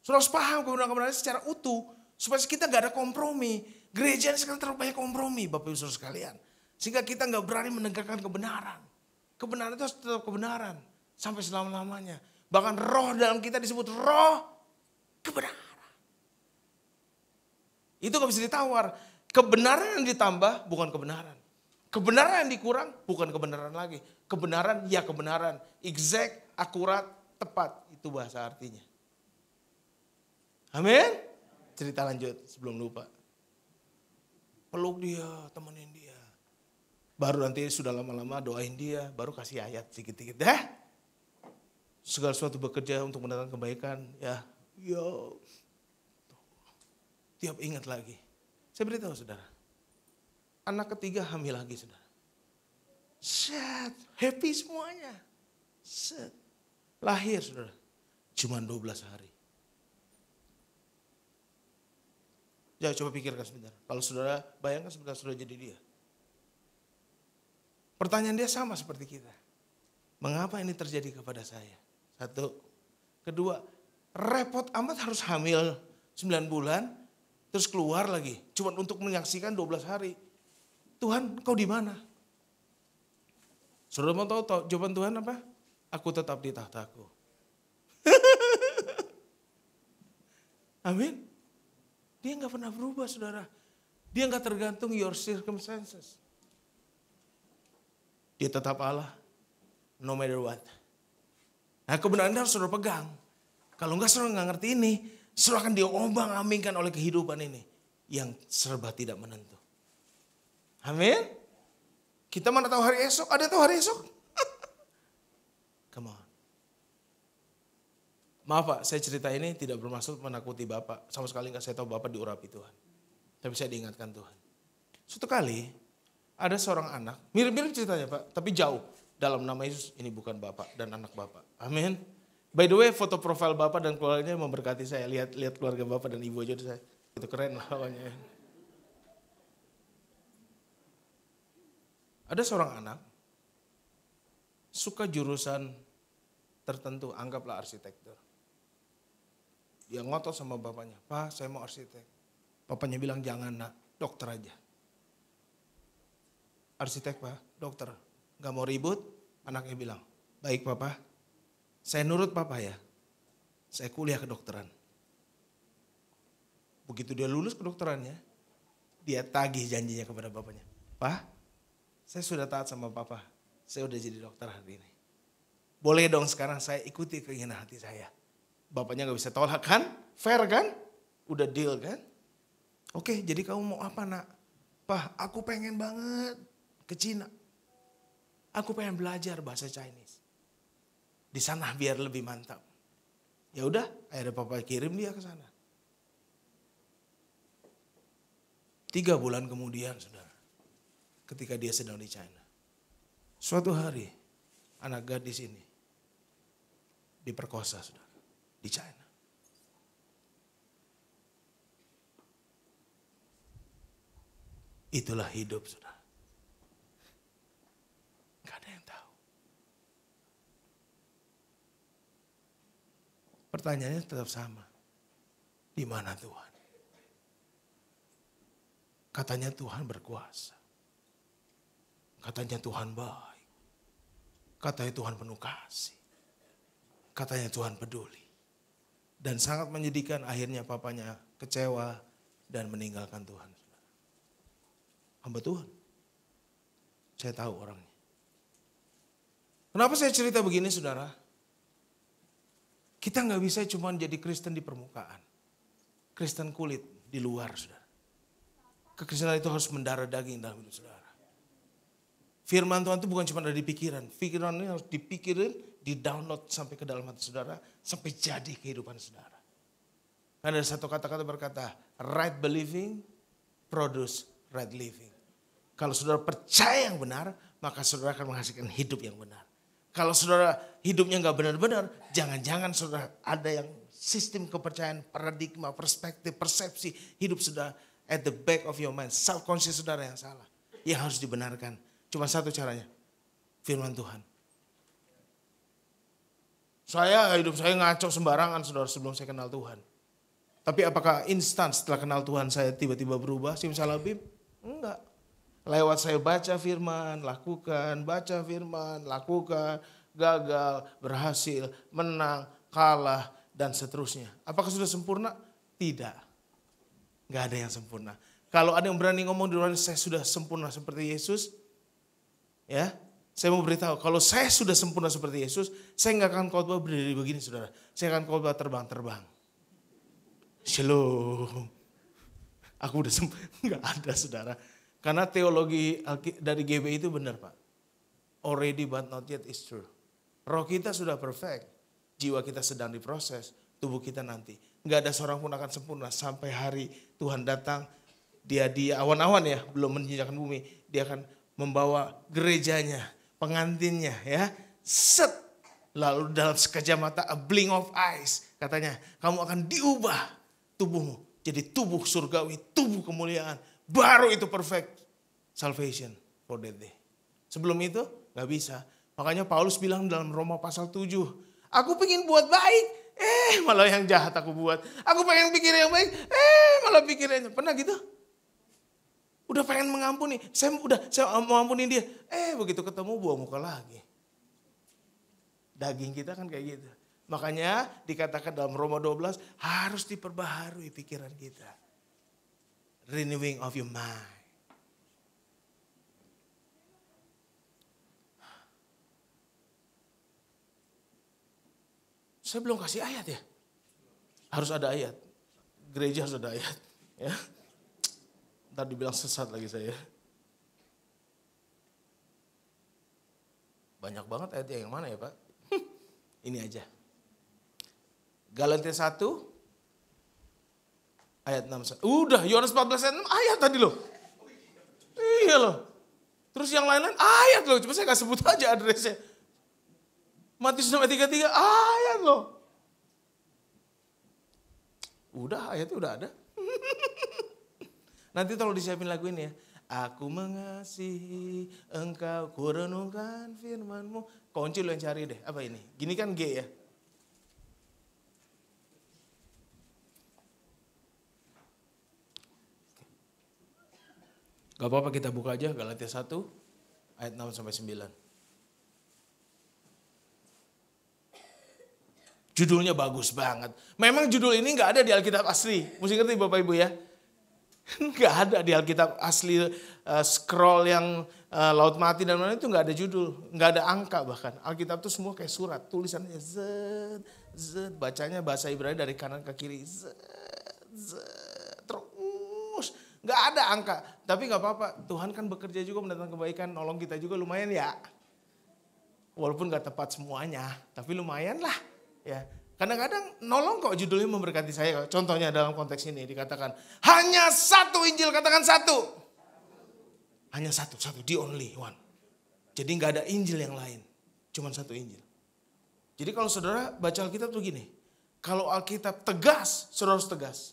Saudara harus paham kebenaran-kebenaran secara utuh. Supaya kita gak ada kompromi. Gereja ini sekarang terlalu banyak kompromi Bapak Ibu Saudara sekalian. Sehingga kita gak berani menegakkan kebenaran. Kebenaran itu harus tetap kebenaran. Sampai selama-lamanya. Bahkan roh dalam kita disebut roh kebenaran. Itu gak bisa ditawar. Kebenaran yang ditambah bukan kebenaran. Kebenaran yang dikurang bukan kebenaran lagi. Kebenaran ya kebenaran. Exact, akurat, tepat. Itu bahasa artinya. Amin. Cerita lanjut sebelum lupa. Peluk dia, temenin dia. Baru nanti sudah lama-lama doain dia, baru kasih ayat sedikit-sedikit. segala sesuatu bekerja untuk mendatangkan kebaikan. Ya, yo. Tiap ingat lagi. Saya beritahu saudara. Anak ketiga hamil lagi saudara. Set, happy semuanya. Set. Lahir saudara. Cuma 12 hari. Ya coba pikirkan sebentar. Kalau saudara bayangkan sebentar saudara jadi dia. Pertanyaan dia sama seperti kita. Mengapa ini terjadi kepada saya? Satu. Kedua, repot amat harus hamil 9 bulan. Terus keluar lagi. Cuma untuk menyaksikan 12 hari. Tuhan, Kau di mana? Saudara mau tahu jawaban Tuhan apa? Aku tetap di tahtaku. Amin. Dia nggak pernah berubah saudara. Dia nggak tergantung your circumstances. Dia tetap Allah. No matter what. Nah kebenaran harus saudara pegang. Kalau enggak saudara nggak ngerti ini. Saudara akan diombang-ambingkan oleh kehidupan ini. Yang serba tidak menentu. Amin. Kita mana tahu hari esok? Ada tahu hari esok? Come on. Maaf Pak, saya cerita ini tidak bermaksud menakuti Bapak. Sama sekali enggak, saya tahu Bapak diurapi Tuhan. Tapi saya diingatkan Tuhan. Suatu kali ada seorang anak, mirip-mirip ceritanya Pak, tapi jauh. Dalam nama Yesus ini bukan Bapak dan anak Bapak. Amin. By the way, foto profil Bapak dan keluarganya memberkati saya. Lihat keluarga Bapak dan Ibu aja saya. Itu keren lah pokoknya. Ada seorang anak suka jurusan tertentu, anggaplah arsitektur. Dia ngotot sama bapaknya, Pak saya mau arsitek. Bapaknya bilang jangan nak, dokter aja. Arsitek Pak, dokter. Gak mau ribut, anaknya bilang, baik Papa, saya nurut Papa ya. Saya kuliah kedokteran. Begitu dia lulus kedokterannya, dia tagih janjinya kepada bapaknya. Pak, saya sudah taat sama Papa, saya udah jadi dokter hari ini. Boleh dong sekarang saya ikuti keinginan hati saya. Bapaknya gak bisa tolak kan? Fair kan? Udah deal kan? Oke, jadi kamu mau apa nak? Pak, aku pengen banget ke Cina. Aku pengen belajar bahasa Chinese. Di sana biar lebih mantap. Ya udah, akhirnya Papa kirim dia ke sana. 3 bulan kemudian, saudara, ketika dia sedang di China, suatu hari anak gadis ini diperkosa, saudara, di China. Itulah hidup, saudara. Gak ada yang tahu. Pertanyaannya tetap sama. Di mana Tuhan? Katanya Tuhan berkuasa. Katanya Tuhan baik. Katanya Tuhan penuh kasih. Katanya Tuhan peduli. Dan sangat menyedihkan akhirnya papanya kecewa dan meninggalkan Tuhan. Hamba Tuhan. Saya tahu orangnya. Kenapa saya cerita begini saudara? Kita gak bisa cuma jadi Kristen di permukaan. Kristen kulit di luar saudara. Kekristenan itu harus mendarah daging dalam hidup saudara. Firman Tuhan itu bukan cuma ada di pikiran. Pikiran ini harus dipikirin, di-download sampai ke dalam hati saudara. Sampai jadi kehidupan saudara. Ada satu kata-kata berkata, right believing produce right living. Kalau saudara percaya yang benar, maka saudara akan menghasilkan hidup yang benar. Kalau saudara hidupnya gak benar-benar, jangan-jangan saudara ada yang sistem kepercayaan, paradigma, perspektif, persepsi hidup saudara at the back of your mind. Self-conscious saudara yang salah. Yang harus dibenarkan. Cuma satu caranya. Firman Tuhan. Hidup saya ngaco sembarangan saudara sebelum saya kenal Tuhan. Tapi apakah instan setelah kenal Tuhan saya tiba-tiba berubah? Simsalabim? Enggak. Lewat saya baca firman, lakukan, baca firman, lakukan, gagal, berhasil, menang, kalah, dan seterusnya. Apakah sudah sempurna? Tidak. Gak ada yang sempurna. Kalau ada yang berani ngomong di luar, saya sudah sempurna seperti Yesus. Ya, saya mau beritahu, kalau saya sudah sempurna seperti Yesus, saya gak akan khotbah berdiri begini saudara. Saya akan khotbah terbang-terbang. Shalom. Aku udah gak ada saudara. Karena teologi dari GB itu benar Pak. Already but not yet is true. Roh kita sudah perfect. jiwa kita sedang diproses, tubuh kita nanti. Nggak ada seorang pun akan sempurna sampai hari Tuhan datang. Dia awan-awan ya, belum menjinakkan bumi. Dia akan membawa gerejanya, pengantinnya ya. Set. Lalu dalam sekejap mata, a blink of eyes. Katanya, kamu akan diubah tubuhmu. Jadi tubuh surgawi, tubuh kemuliaan. Baru itu perfect salvation for that day. Sebelum itu gak bisa. Makanya Paulus bilang dalam Roma pasal 7. Aku pengen buat baik, malah yang jahat aku buat. Aku pengen pikir yang baik, malah pikirnya. Pernah gitu? Udah pengen mengampuni, saya mau ampuni dia. Begitu ketemu buang muka lagi. Daging kita kan kayak gitu. Makanya dikatakan dalam Roma 12 harus diperbaharui pikiran kita. Renewing of your mind. Saya belum kasih ayat ya. Harus ada ayat. Gereja harus ada ayat. Ya. Ntar dibilang sesat lagi saya. Banyak banget ayatnya, yang mana ya Pak? Ini aja. Galatia 1 ayat 6. Udah Yohanes 14 ayat 6 ayat tadi loh. Iya loh. Terus yang lain-lain ayat loh. Cuma saya gak sebut aja adresnya. Matius 33 ayat loh. Udah ayatnya udah ada. Nanti tolong disiapin lagu ini ya. Aku mengasihi engkau, ku renungkan firman-Mu. Kunci lo yang cari deh. Apa ini? Gini kan G ya. Gak apa-apa kita buka aja Galatia 1 ayat 6 sampai 9. Judulnya bagus banget. Memang judul ini gak ada di Alkitab asli. Mesti ngerti Bapak Ibu ya. Nggak ada di Alkitab asli, scroll yang Laut Mati dan lain-lain itu nggak ada judul, nggak ada angka bahkan. Alkitab itu semua kayak surat, tulisannya z, bacanya bahasa Ibrani dari kanan ke kiri, z, terus nggak ada angka. Tapi nggak apa-apa, Tuhan kan bekerja juga mendatangkan kebaikan, nolong kita juga lumayan ya. Walaupun nggak tepat semuanya, tapi lumayan lah ya. Kadang-kadang nolong kok judulnya memberkati saya. Contohnya dalam konteks ini dikatakan hanya satu Injil, katakan satu. Hanya satu, the only one. Jadi nggak ada Injil yang lain, cuma satu Injil. Jadi kalau saudara baca Alkitab tuh gini, kalau Alkitab tegas, saudara harus tegas.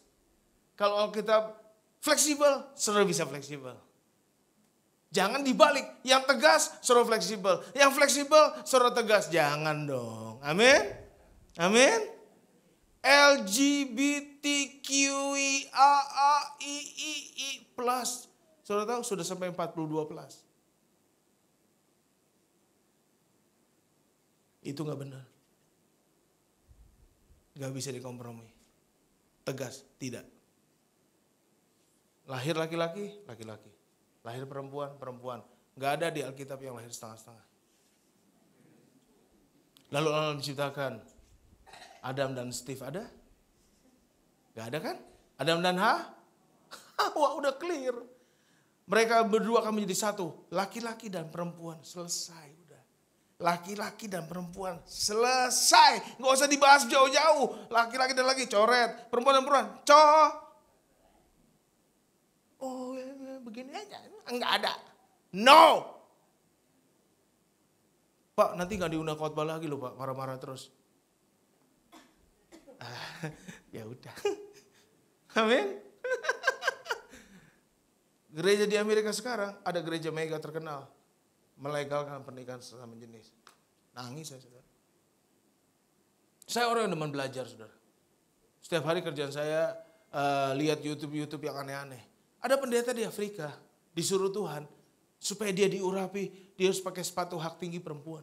Kalau Alkitab fleksibel, saudara bisa fleksibel. Jangan dibalik, yang tegas saudara fleksibel, yang fleksibel saudara tegas, jangan dong. Amin. Amin. LGBTQIAAII plus. Saudara tahu sudah sampai 42 plus. Itu gak benar. Gak bisa dikompromi. Tegas, tidak. Lahir laki-laki, laki-laki. Lahir perempuan, perempuan. Gak ada di Alkitab yang lahir setengah-setengah. Lalu Allah menciptakan Adam dan Steve ada? Gak ada kan? Adam dan Hawa udah clear. Mereka berdua akan menjadi satu. Laki-laki dan perempuan. Selesai udah. Laki-laki dan perempuan. Selesai. Gak usah dibahas jauh-jauh. Laki-laki dan laki coret. Perempuan dan perempuan. Oh begini aja. Enggak ada. No. Pak nanti gak diundang khotbah lagi loh Pak. Marah-marah terus. Ya udah. Amin. Gereja di Amerika sekarang ada gereja mega terkenal melegalkan pernikahan sesama jenis. Nangis saya saudara. Saya orang yang demen belajar saudara. Setiap hari kerjaan saya lihat YouTube yang aneh-aneh. Ada pendeta di Afrika disuruh Tuhan supaya dia diurapi, dia harus pakai sepatu hak tinggi perempuan.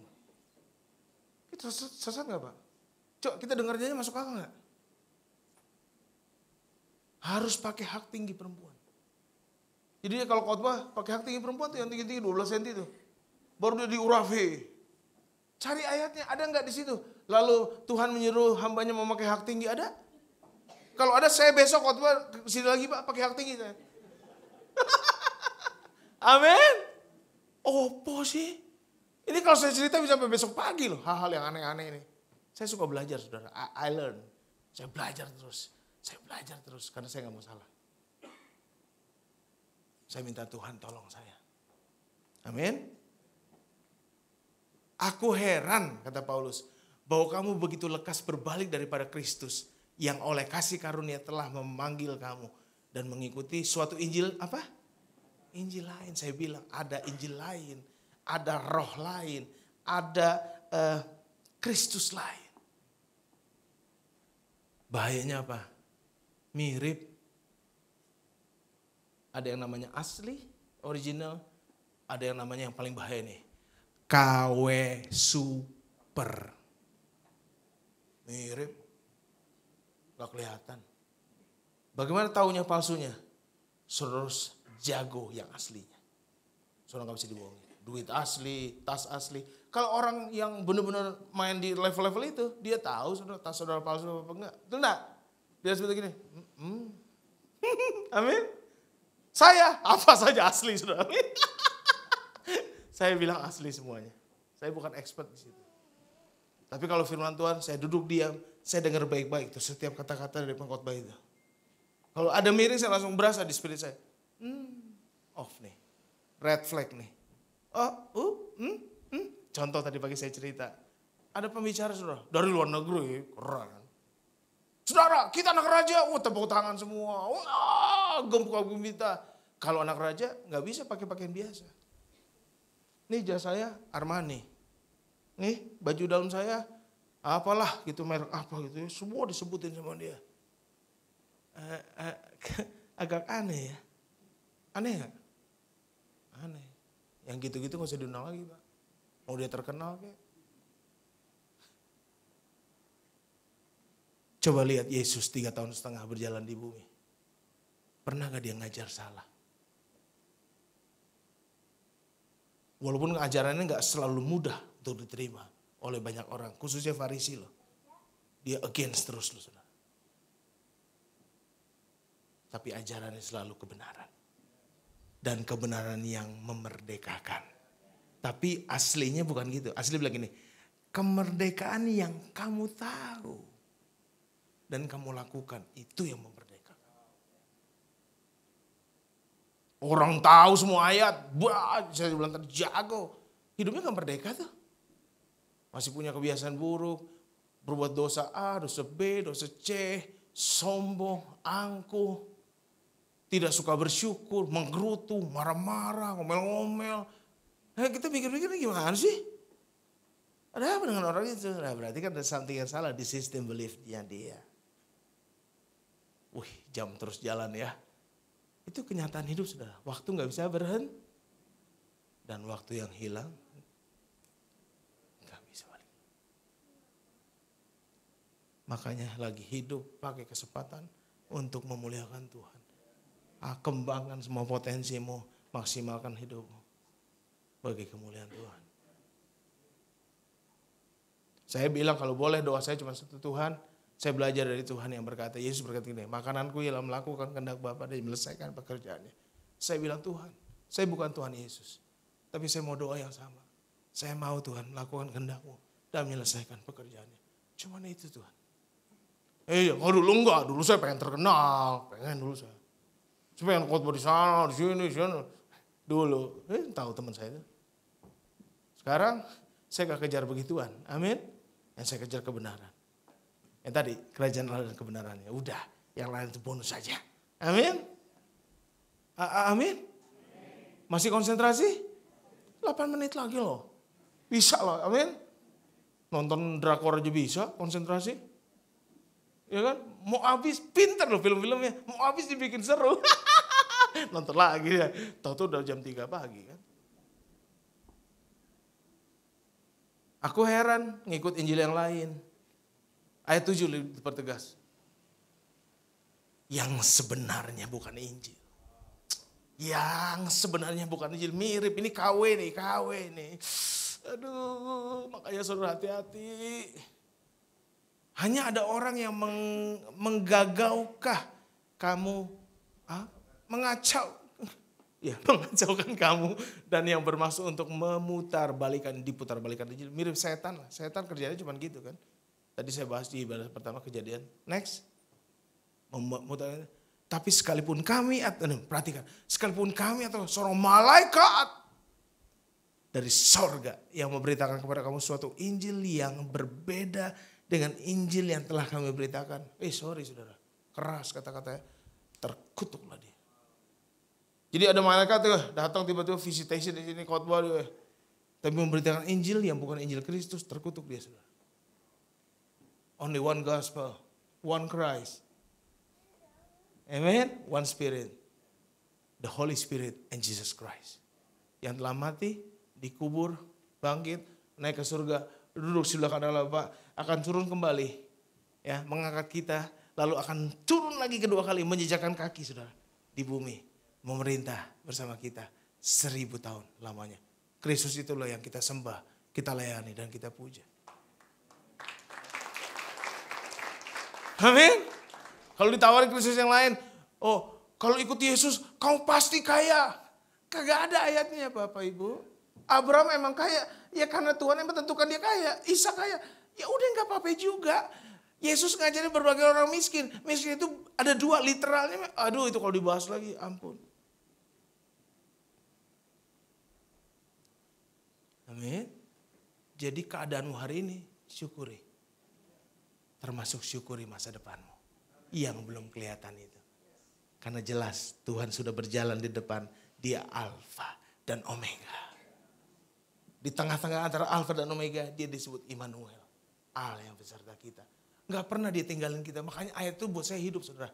Itu sesat nggak Pak? Coba kita dengar aja masuk akal nggak? Harus pakai hak tinggi perempuan. Jadi dia kalau khotbah pakai hak tinggi perempuan tuh yang tinggi-tinggi 12 cm tuh. Baru dia diurapi. Cari ayatnya, ada nggak di situ? Lalu Tuhan menyuruh hambanya memakai hak tinggi, ada? Kalau ada saya besok khotbah sini lagi Pak pakai hak tinggi saya. Amin. Opo sih? Ini kalau saya cerita bisa sampai besok pagi loh hal-hal yang aneh-aneh ini. Saya suka belajar saudara, I learn. Saya belajar terus karena saya gak mau salah. Saya minta Tuhan tolong saya. Amin. Aku heran, kata Paulus, bahwa kamu begitu lekas berbalik daripada Kristus yang oleh kasih karunia telah memanggil kamu dan mengikuti suatu Injil apa? Injil lain. Saya bilang ada Injil lain, ada roh lain, ada Kristus lain. Bahayanya apa? Mirip. Ada yang namanya asli, original. Ada yang namanya yang paling bahaya nih. KW super. Mirip. Gak kelihatan. Bagaimana taunya palsunya? Saudara jago yang aslinya. Saudara gak bisa dibohongin. Duit asli, tas asli. Kalau orang yang benar-benar main di level-level itu, dia tahu saudara tas saudara palsu apa enggak. Betul enggak? Dia seperti gini. Amin. Saya apa saja asli saudara. Amin. Saya bilang asli semuanya. Saya bukan expert di situ. Tapi kalau firman Tuhan, saya duduk diam, saya dengar baik-baik tuh setiap kata-kata dari pengkhotbah itu. Kalau ada miring saya langsung berasa di spirit saya. Off nih. Red flag nih. Contoh tadi pagi saya cerita. Ada pembicara saudara, dari luar negeri, keren. Saudara, kita anak raja, tepuk tangan semua. Gembira. Kalau anak raja nggak bisa pakai pakaian biasa. Nih jas saya Armani. Nih baju dalam saya apalah gitu, merek apa gitu. Semua disebutin sama dia. Agak aneh ya. Aneh gak? Aneh. Yang gitu-gitu gak usah diundang lagi Pak. Mau dia terkenal kayak. Coba lihat Yesus 3,5 tahun berjalan di bumi. Pernah gak dia ngajar salah? Walaupun ajarannya gak selalu mudah untuk diterima oleh banyak orang. Khususnya Farisi loh. Dia against terus loh saudara. Tapi ajarannya selalu kebenaran. Dan kebenaran yang memerdekakan. Tapi aslinya bukan gitu. Asli bilang gini. Kemerdekaan yang kamu tahu. Dan kamu lakukan. Itu yang memerdekakan. Orang tahu semua ayat. Saya bilang tadi jago. Hidupnya gak merdeka tuh. Masih punya kebiasaan buruk. Berbuat dosa A, dosa B, dosa C. Sombong, angkuh. Tidak suka bersyukur, menggerutu, marah-marah, ngomel-ngomel. Kita pikir-pikir gimana sih? Ada apa dengan orang itu? Nah, berarti kan ada something yang salah di sistem belief-nya dia. Wih, jam terus jalan ya. Itu kenyataan hidup saudara. Waktu gak bisa berhenti. Dan waktu yang hilang gak bisa balik. Makanya lagi hidup pakai kesempatan untuk memuliakan Tuhan. Kembangkan semua potensimu, maksimalkan hidupmu bagi kemuliaan Tuhan. Saya bilang kalau boleh doa saya cuma satu, Tuhan, saya belajar dari Tuhan yang berkata, Yesus berkata gini, makananku ialah melakukan kehendak Bapa dan menyelesaikan pekerjaannya. Saya bilang Tuhan, saya bukan Tuhan Yesus, tapi saya mau doa yang sama. Saya mau Tuhan lakukan kehendak-Mu dan menyelesaikan pekerjaannya. Cuma itu Tuhan. Dulu enggak, dulu saya pengen terkenal, pengen dulu saya. Saya pengen khotbah di sana, di sini, di sana. Dulu, tahu teman saya itu. Sekarang saya gak kejar begituan, amin. Yang saya kejar kebenaran. Yang tadi, kerajaan Allah dan kebenarannya. Udah, yang lain itu bonus saja. Amin. Amin. Masih konsentrasi? 8 menit lagi loh. Bisa loh, amin. Nonton drakor aja bisa, konsentrasi. Ya kan? Mau habis, pinter loh film-filmnya. Mau habis dibikin seru. Nonton lagi ya. Tahu-tahu udah jam 3 pagi kan. Aku heran ngikut Injil yang lain. Ayat 7 dipertegas. Yang sebenarnya bukan Injil. Yang sebenarnya bukan Injil. Mirip, ini KW nih. Aduh, makanya saudara hati-hati. Hanya ada orang yang menggagaukah kamu, mengacaukan kamu dan yang bermaksud untuk diputar balikan Injil. Mirip setan lah. Setan kerjanya cuma gitu kan. Tadi saya bahas di ibadah pertama Kejadian. Next. Tapi sekalipun kami, perhatikan. Sekalipun kami atau seorang malaikat dari sorga yang memberitakan kepada kamu suatu Injil yang berbeda dengan Injil yang telah kami beritakan. Sorry saudara. Keras kata-katanya. Terkutuklah dia. Jadi ada malaikat tuh datang tiba-tiba visitation di sini khotbah dia. Tapi memberitakan Injil yang bukan Injil Kristus, terkutuk dia saudara. Only one gospel, one Christ. Amen. One Spirit. The Holy Spirit and Jesus Christ. Yang telah mati, dikubur, bangkit, naik ke surga, duduk sebelah kanan Allah Bapa, akan turun kembali, ya, mengangkat kita, lalu akan turun lagi kedua kali, menjejakkan kaki saudara di bumi, memerintah bersama kita 1000 tahun lamanya. Kristus itulah yang kita sembah, kita layani dan kita puja. Amin. Kalau ditawarin Kristus yang lain, kalau ikut Yesus, kamu pasti kaya. Kagak ada ayatnya Bapak Ibu. Abraham emang kaya, ya karena Tuhan yang menentukan dia kaya. Ishak kaya, ya udah nggak apa-apa juga. Yesus ngajarin berbagai orang miskin. Miskin itu ada 2 literalnya. Aduh itu kalau dibahas lagi, ampun. Amin. Jadi keadaanmu hari ini, syukuri. Termasuk syukuri masa depanmu yang belum kelihatan itu. Karena jelas Tuhan sudah berjalan di depan, dia Alfa dan Omega. Di tengah-tengah antara Alfa dan Omega dia disebut Immanuel. Allah yang beserta kita. Gak pernah dia tinggalin kita. Makanya ayat itu buat saya hidup saudara.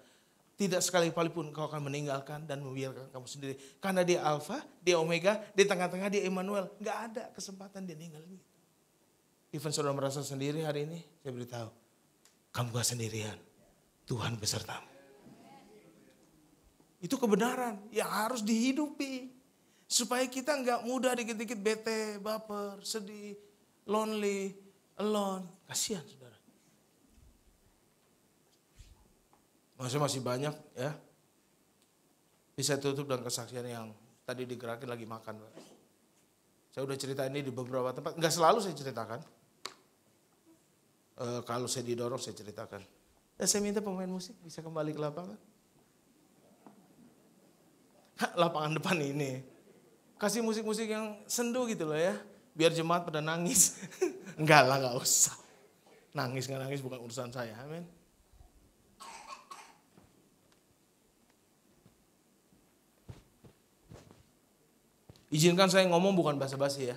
Tidak sekali-kali pun kau akan meninggalkan dan membiarkan kamu sendiri. Karena dia Alfa, dia Omega, di tengah-tengah dia Immanuel. Gak ada kesempatan dia ninggalin kita. Even saudara merasa sendiri hari ini, saya beritahu. Kamu gak sendirian, Tuhan besertamu. Itu kebenaran yang harus dihidupi. Supaya kita gak mudah dikit-dikit bete, baper, sedih, lonely, alone. Kasihan saudara. Masih banyak ya. Bisa tutup dengan kesaksian yang tadi digerakin lagi makan. Saya udah cerita ini di beberapa tempat. Gak selalu saya ceritakan. Kalau saya didorong saya ceritakan. Dan saya minta pemain musik bisa kembali ke lapangan. Lapangan depan ini. Kasih musik-musik yang sendu gitu loh ya. Biar jemaat pada nangis. Enggak lah, gak usah. Nangis gak nangis bukan urusan saya. Amin. Izinkan saya ngomong bukan basa-basi ya.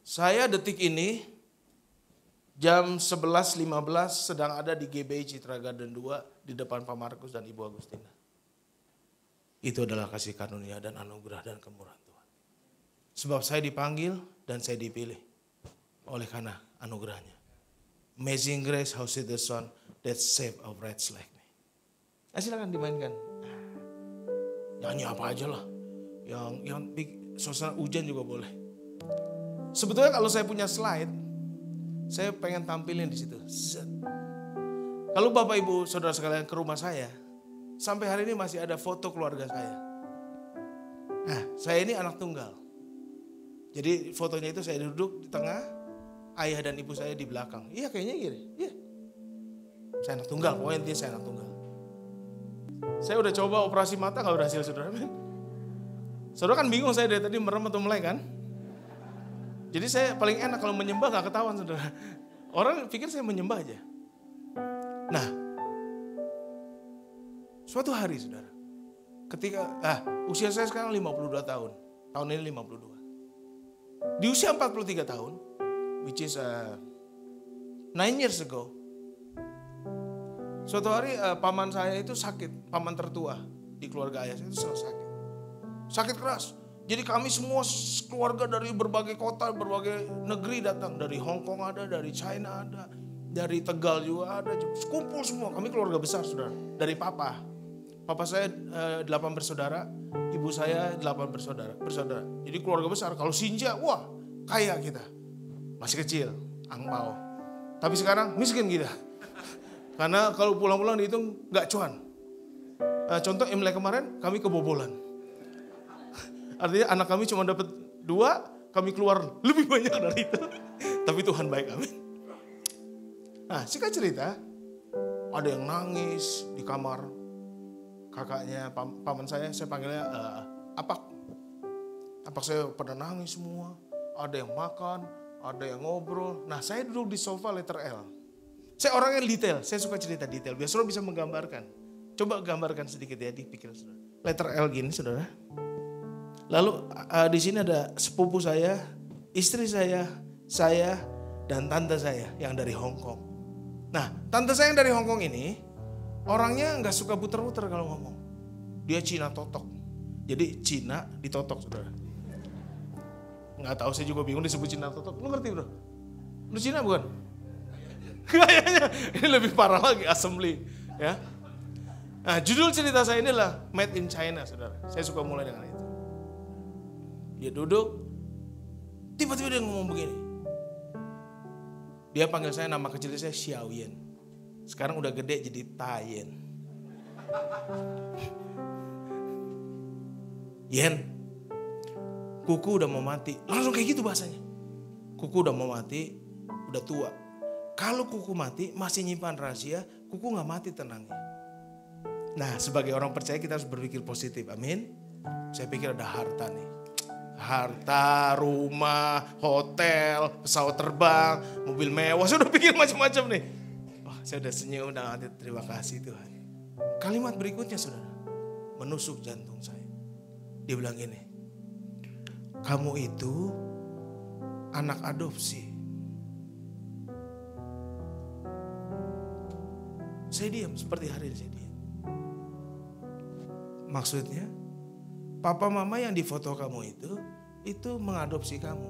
Saya detik ini jam 11.15 sedang ada di GBI Citra Garden 2 di depan Pak Markus dan Ibu Agustina. Itu adalah kasih karunia dan anugerah dan kemurahan Tuhan. Sebab saya dipanggil dan saya dipilih oleh karena anugerahnya. Amazing grace, how sweet the sound that saved a wretch like me. Silakan dimainkan. Nyanyi apa aja lah. Yang suasana hujan juga boleh. Sebetulnya kalau saya punya slide, saya pengen tampilin di situ. Kalau Bapak Ibu Saudara sekalian ke rumah saya, sampai hari ini masih ada foto keluarga saya. Nah, saya ini anak tunggal. Jadi fotonya itu saya duduk di tengah, ayah dan ibu saya di belakang. Iya kayaknya gini. Iya. Saya anak tunggal, pokoknya intinya saya anak tunggal. Saya udah coba operasi mata gak berhasil saudara. Saudara kan bingung saya dari tadi merem atau melek kan. Jadi saya paling enak kalau menyembah gak ketahuan saudara. Orang pikir saya menyembah aja. Nah, suatu hari saudara. Ketika, usia saya sekarang 52 tahun. Tahun ini 52. Di usia 43 tahun, which is 9 years ago. Suatu hari paman saya itu sakit, paman tertua di keluarga ayah saya itu selalu sakit. Sakit keras. Jadi kami semua keluarga dari berbagai kota, berbagai negeri datang. Dari Hong Kong ada, dari China ada, dari Tegal juga ada. Kumpul semua, kami keluarga besar saudara. Dari papa. Papa saya 8 bersaudara, ibu saya 8 bersaudara. Jadi keluarga besar. Kalau Sinja, wah kaya kita. Masih kecil, angpau. Tapi sekarang miskin kita. Karena kalau pulang-pulang dihitung gak cuan. Contoh Imlek kemarin kami kebobolan. Artinya anak kami cuma dapat 2, kami keluar lebih banyak dari itu. Tapi Tuhan baik, amin. Nah, singkat cerita, ada yang nangis di kamar kakaknya, paman saya panggilnya Apak. Apak saya pada nangis semua. Ada yang makan, ada yang ngobrol. Nah, saya duduk di sofa letter L. Saya orang yang detail, saya suka cerita detail. Biar saudara bisa menggambarkan. Coba gambarkan sedikit ya di pikiran saudara. Letter L gini saudara. Lalu di sini ada sepupu saya, istri saya, dan tante saya yang dari Hong Kong. Nah, tante saya yang dari Hong Kong ini orangnya nggak suka puter-puter kalau ngomong. Dia Cina totok. Jadi Cina ditotok saudara. Nggak tahu, saya juga bingung disebut Cina totok. Lu ngerti bro? Lu Cina bukan? Kayaknya ini lebih parah lagi, assembly ya. Nah, judul cerita saya ini adalah Made in China saudara. Saya suka mulai dengan itu. Dia duduk, tiba-tiba dia ngomong begini. Dia panggil saya, nama kecil saya Xiao Yen. Sekarang udah gede jadi Tayen. Yen, kuku udah mau mati. Langsung kayak gitu bahasanya. Kuku udah mau mati, udah tua. Kalau kuku mati masih nyimpan rahasia, kuku gak mati tenangnya. Nah, sebagai orang percaya kita harus berpikir positif, amin. Saya pikir ada harta nih. Harta, rumah, hotel, pesawat terbang, mobil mewah. Saya udah pikir macam-macam nih. Wah, saya udah senyum, udah hati, terima kasih Tuhan. Kalimat berikutnya saudara, menusuk jantung saya. Dia bilang gini, kamu itu anak adopsi. Saya diam, seperti hari ini saya diam. Maksudnya, papa mama yang di foto kamu itu mengadopsi kamu.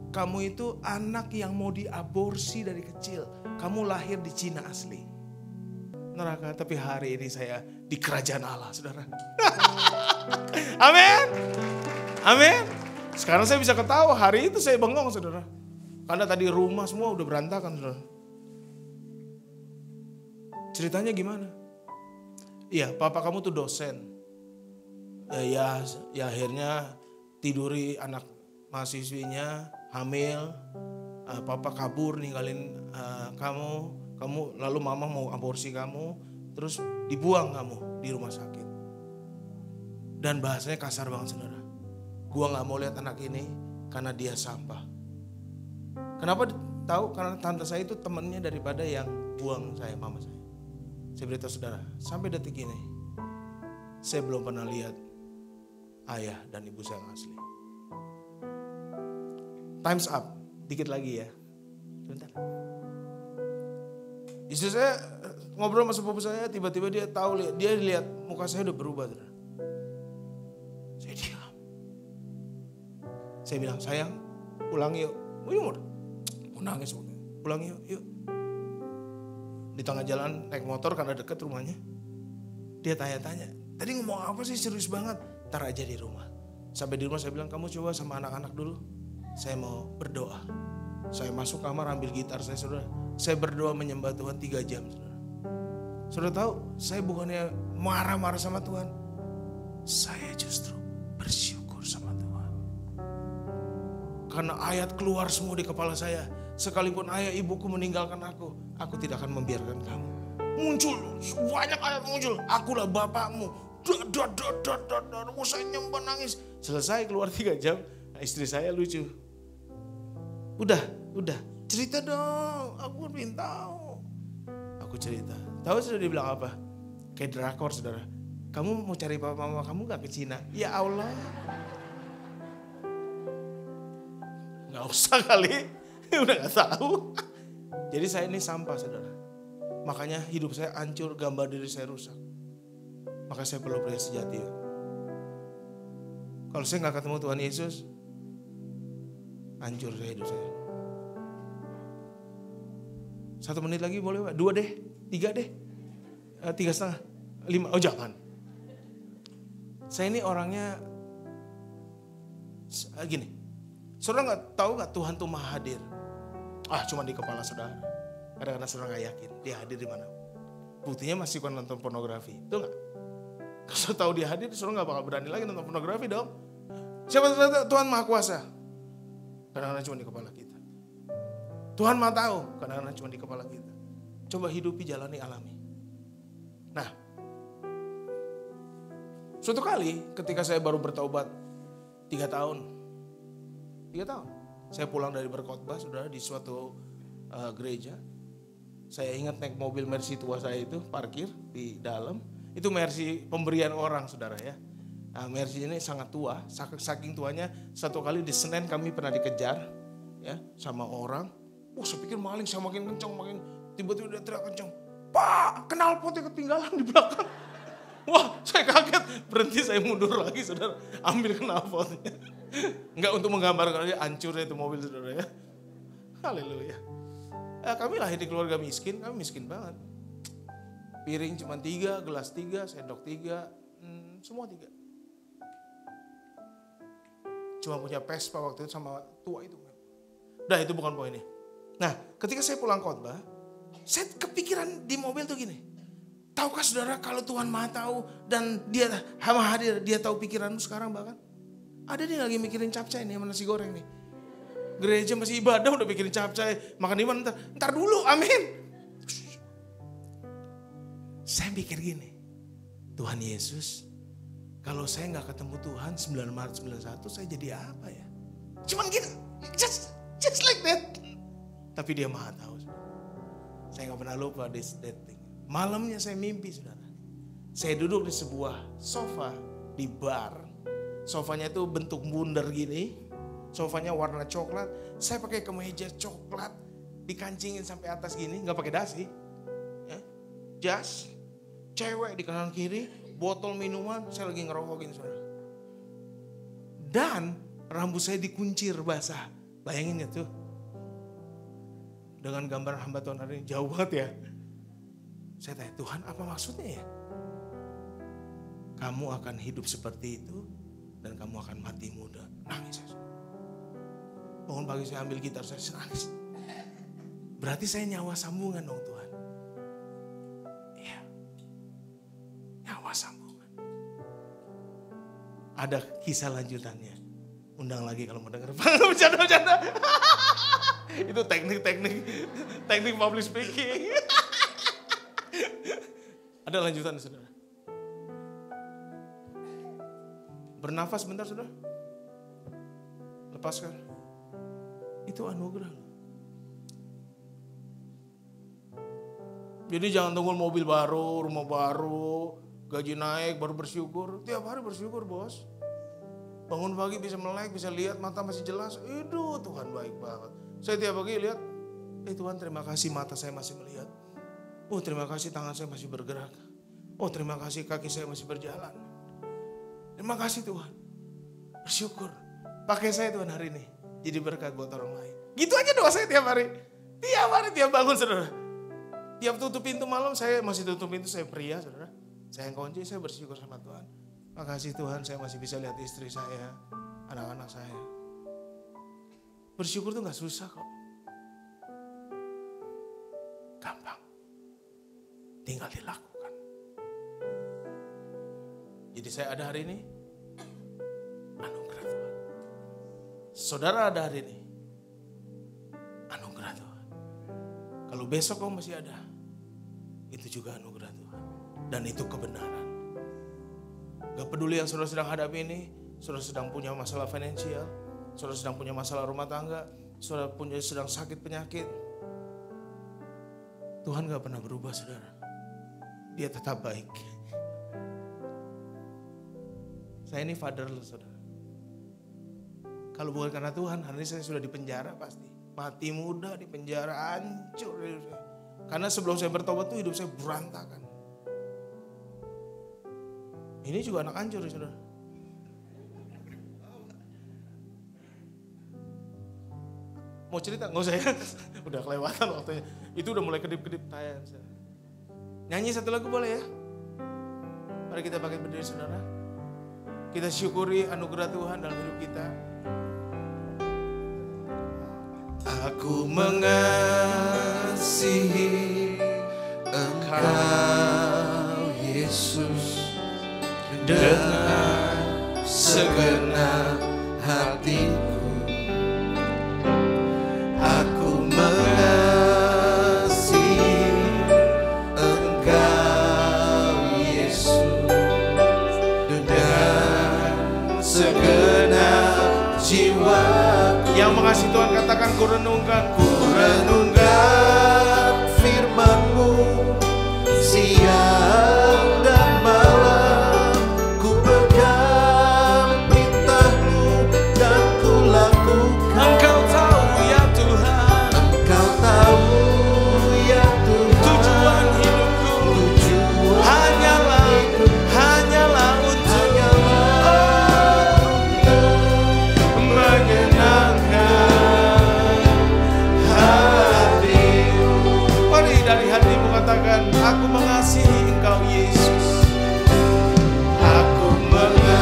Kamu itu anak yang mau diaborsi dari kecil. Kamu lahir di Cina asli. Neraka, tapi hari ini saya di kerajaan Allah, saudara. Amin. Amin. Sekarang saya bisa ketawa, hari itu saya bengong, saudara. Karena tadi rumah semua udah berantakan, saudara. Ceritanya gimana? Iya, papa kamu tuh dosen. Ya akhirnya tiduri anak mahasiswinya, hamil. Papa kabur ninggalin kamu lalu mama mau aborsi kamu, terus dibuang kamu di rumah sakit. Dan bahasanya kasar banget saudara. Gua nggak mau lihat anak ini karena dia sampah. Kenapa tahu? Karena tante saya itu temannya daripada yang buang saya, mama saya. Saya beritahu saudara, sampai detik ini saya belum pernah lihat ayah dan ibu saya yang asli. Time's up, dikit lagi ya. Sebentar. Istri saya ngobrol sama sepupu saya, tiba-tiba dia tahu, dia lihat muka saya udah berubah. Saudara. Saya diam. Saya bilang, sayang, pulang yuk. Mau nangis, pulang yuk. Di tengah jalan naik motor karena dekat rumahnya. Dia tanya-tanya, tadi ngomong apa sih, serius banget? Ntar aja di rumah. Sampai di rumah saya bilang, kamu coba sama anak-anak dulu. Saya mau berdoa. Saya masuk kamar ambil gitar saya, saudara. Saya berdoa menyembah Tuhan 3 jam, saudara. Saudara tahu, saya bukannya marah-marah sama Tuhan. Saya justru bersyukur sama Tuhan. Karena ayat keluar semua di kepala saya. Sekalipun ayah ibuku meninggalkan aku tidak akan membiarkan kamu. Muncul, banyak ayat muncul. Akulah bapakmu. Saya nyembah nangis. Selesai keluar 3 jam. Nah, istri saya lucu. Udah. Cerita dong. Aku ingin tahu. Aku cerita. Tahu sudah dibilang apa? Kayak drakor saudara. Kamu mau cari papa mama kamu gak ke Cina? Ya Allah. Gak usah kali. Udah gak tahu. Jadi saya ini sampah saudara. Makanya hidup saya hancur, gambar diri saya rusak. Maka saya perlu pria sejati. Kalau saya gak ketemu Tuhan Yesus, hancur hidup saya. 1 menit lagi boleh Pak? 2 deh, 3 deh, 3,5, 5, oh jangan. Saya ini orangnya gini. Saudara gak tahu gak Tuhan tuh maha hadir? Cuma di kepala saudara. Kadang-kadang saudara gak yakin dia hadir di mana. Buktinya masih kan nonton pornografi, betul gak? Kalau tahu dia hadir, saudara gak bakal berani lagi nonton pornografi dong. Siapa tahu Tuhan maha kuasa? Kadang-kadang cuma di kepala kita. Tuhan Maha tahu, kadang-kadang cuma di kepala kita. Coba hidupi, jalani, alami. Nah, suatu kali ketika saya baru bertaubat 3 tahun. 3 tahun. Saya pulang dari berkhotbah, saudara, di suatu gereja. Saya ingat naik mobil Mercy tua saya itu, parkir di dalam. Itu Mercy pemberian orang, saudara ya. Nah, Mercy ini sangat tua, saking tuanya. Satu kali di Senen kami pernah dikejar ya sama orang. Saya pikir maling, saya makin kencang, tiba-tiba dia teriak kencang. Pak, knalpotnya ketinggalan di belakang. Wah, saya kaget. Berhenti, saya mundur lagi, saudara. Ambil knalpotnya. Enggak untuk menggambarkan dia hancurnya itu mobil, saudara ya. Haleluya. Kami lahir di keluarga miskin, kami miskin banget. Piring cuma 3, gelas 3, sendok 3, semua 3. Cuma punya Vespa waktu itu sama tua itu. Udah, itu bukan poinnya. Nah, ketika saya pulang khotbah, saya kepikiran di mobil tuh gini. Tahukah saudara kalau Tuhan Maha tahu dan dia Maha hadir, dia tahu pikiranmu sekarang bahkan. Ada dia lagi mikirin capcay nih sama nasi goreng nih. Gereja masih ibadah udah mikirin capcay, makan di mana ntar dulu, amin. Saya mikir gini, Tuhan Yesus, kalau saya nggak ketemu Tuhan 9 Maret 91 saya jadi apa ya? Cuman gitu, just like that. Tapi dia Maha tahu. Saya nggak pernah lupa this thing. Malamnya saya mimpi, saudara. Saya duduk di sebuah sofa di bar. Sofanya itu bentuk bundar gini. Sofanya warna coklat. Saya pakai kemeja coklat, dikancingin sampai atas gini, nggak pakai dasi. Ya. Jas, cewek di kanan kiri, botol minuman, saya lagi ngerokokin, saudara. Dan rambut saya dikuncir basah. Bayangin ya tuh. Dengan gambar hamba Tuhan hari ini jauh banget ya. Saya tanya, Tuhan apa maksudnya ya? Kamu akan hidup seperti itu dan kamu akan mati muda. Nangis saya. Bangun pagi saya ambil gitar, saya nangis. Berarti saya nyawa sambungan dong Tuhan. Iya. Nyawa sambungan. Ada kisah lanjutannya. Undang lagi kalau mau denger. Bercanda-bercanda. Itu teknik public speaking. Ada lanjutan, saudara. Bernafas bentar, saudara. Lepaskan. Itu anugerah. Jadi jangan tunggu mobil baru, rumah baru, gaji naik, baru bersyukur. Tiap hari bersyukur, bos. Bangun pagi bisa melek, bisa lihat, mata masih jelas. Itu Tuhan baik banget. Saya tiap pagi lihat, Tuhan terima kasih mata saya masih melihat. Oh terima kasih tangan saya masih bergerak. Oh terima kasih kaki saya masih berjalan. Terima kasih Tuhan. Bersyukur. Pakai saya Tuhan hari ini. Jadi berkat buat orang lain. Gitu aja doa saya tiap hari. Tiap bangun, saudara. Tiap tutup pintu malam, saya masih tutup pintu, saya pria, saudara. Saya yang kunci, saya bersyukur sama Tuhan. Makasih Tuhan, saya masih bisa lihat istri saya, anak-anak saya. Bersyukur tuh gak susah kok. Gampang. Tinggal dilakukan. Jadi saya ada hari ini, anugerah Tuhan. Saudara ada hari ini, anugerah Tuhan. Kalau besok kau masih ada, itu juga anugerah Tuhan. Dan itu kebenaran. Gak peduli yang saudara sedang hadapi ini, saudara sedang punya masalah finansial, saudara sedang punya masalah rumah tangga, saudara sedang sakit penyakit. Tuhan gak pernah berubah, saudara. Dia tetap baik. Saya ini fatherless, saudara. Kalau bukan karena Tuhan, hari ini saya sudah di penjara pasti. Mati muda di penjara, hancur hidup saya. Karena sebelum saya bertobat tuh hidup saya berantakan. Ini juga anak hancur ya, saudara. Mau cerita? Nggak usah ya. Udah kelewatan waktunya. Itu udah mulai kedip-kedip tayang. Nyanyi satu lagu boleh ya? Mari kita pakai berdiri, saudara. Kita syukuri anugerah Tuhan dalam hidup kita. Aku mengasihi Engkau Yesus dengan segenap hatiku. Aku mengasihi mengasihi Tuhan, katakan ku renungkan firman-Mu siang dan malam, ku pegang perintah-Mu dan ku lakukan. Engkau tahu ya Tuhan, Engkau tahu ya Tuhan, tujuan hidupku tujuan hanyalah untuk menyenangkan hatimu. Mari dari hatimu katakan, aku mengasihi Engkau Yesus. Aku mengasihi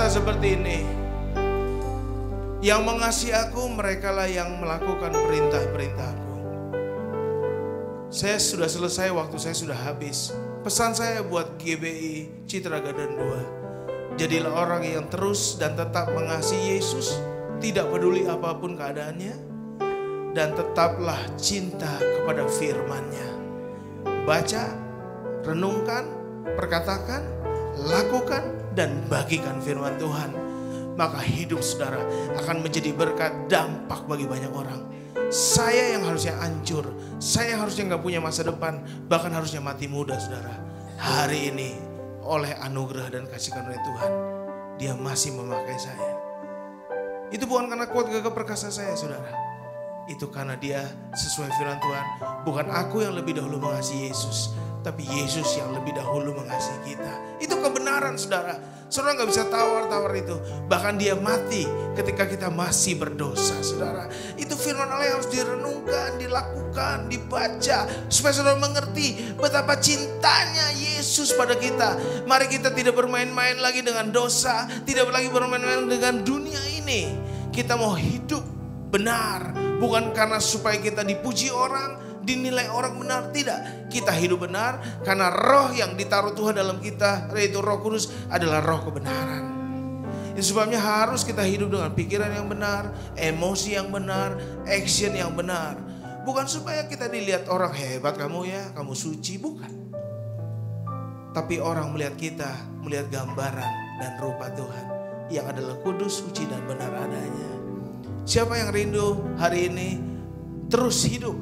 seperti ini. Yang mengasihi aku, merekalah yang melakukan perintah-perintahku. Saya sudah selesai, waktu saya sudah habis. Pesan saya buat GBI Citra Garden 2. Jadilah orang yang terus dan tetap mengasihi Yesus, tidak peduli apapun keadaannya, dan tetaplah cinta kepada firman-Nya. Baca, renungkan, perkatakan, lakukan, dan bagikan firman Tuhan. Maka hidup saudara akan menjadi berkat, dampak bagi banyak orang. Saya yang harusnya hancur, saya yang harusnya gak punya masa depan, bahkan harusnya mati muda saudara, hari ini oleh anugerah dan kasih karunia Tuhan, Dia masih memakai saya. Itu bukan karena kuat gagah perkasa saya saudara, itu karena Dia sesuai firman Tuhan. Bukan aku yang lebih dahulu mengasihi Yesus, tapi Yesus yang lebih dahulu mengasihi kita. Itu kebenaran saudara. Saudara gak bisa tawar-tawar itu. Bahkan Dia mati ketika kita masih berdosa saudara. Itu firman Allah yang harus direnungkan, dilakukan, dibaca, supaya saudara mengerti betapa cintanya Yesus pada kita. Mari kita tidak bermain-main lagi dengan dosa, tidak lagi bermain-main dengan dunia ini. Kita mau hidup benar, bukan karena supaya kita dipuji orang, dinilai orang benar, tidak. Kita hidup benar karena roh yang ditaruh Tuhan dalam kita, yaitu Roh Kudus, adalah roh kebenaran. Itu sebabnya harus kita hidup dengan pikiran yang benar, emosi yang benar, action yang benar. Bukan supaya kita dilihat orang, hebat kamu ya, kamu suci, bukan. Tapi orang melihat kita, melihat gambaran dan rupa Tuhan yang adalah kudus, suci, dan benar adanya. Siapa yang rindu hari ini terus hidup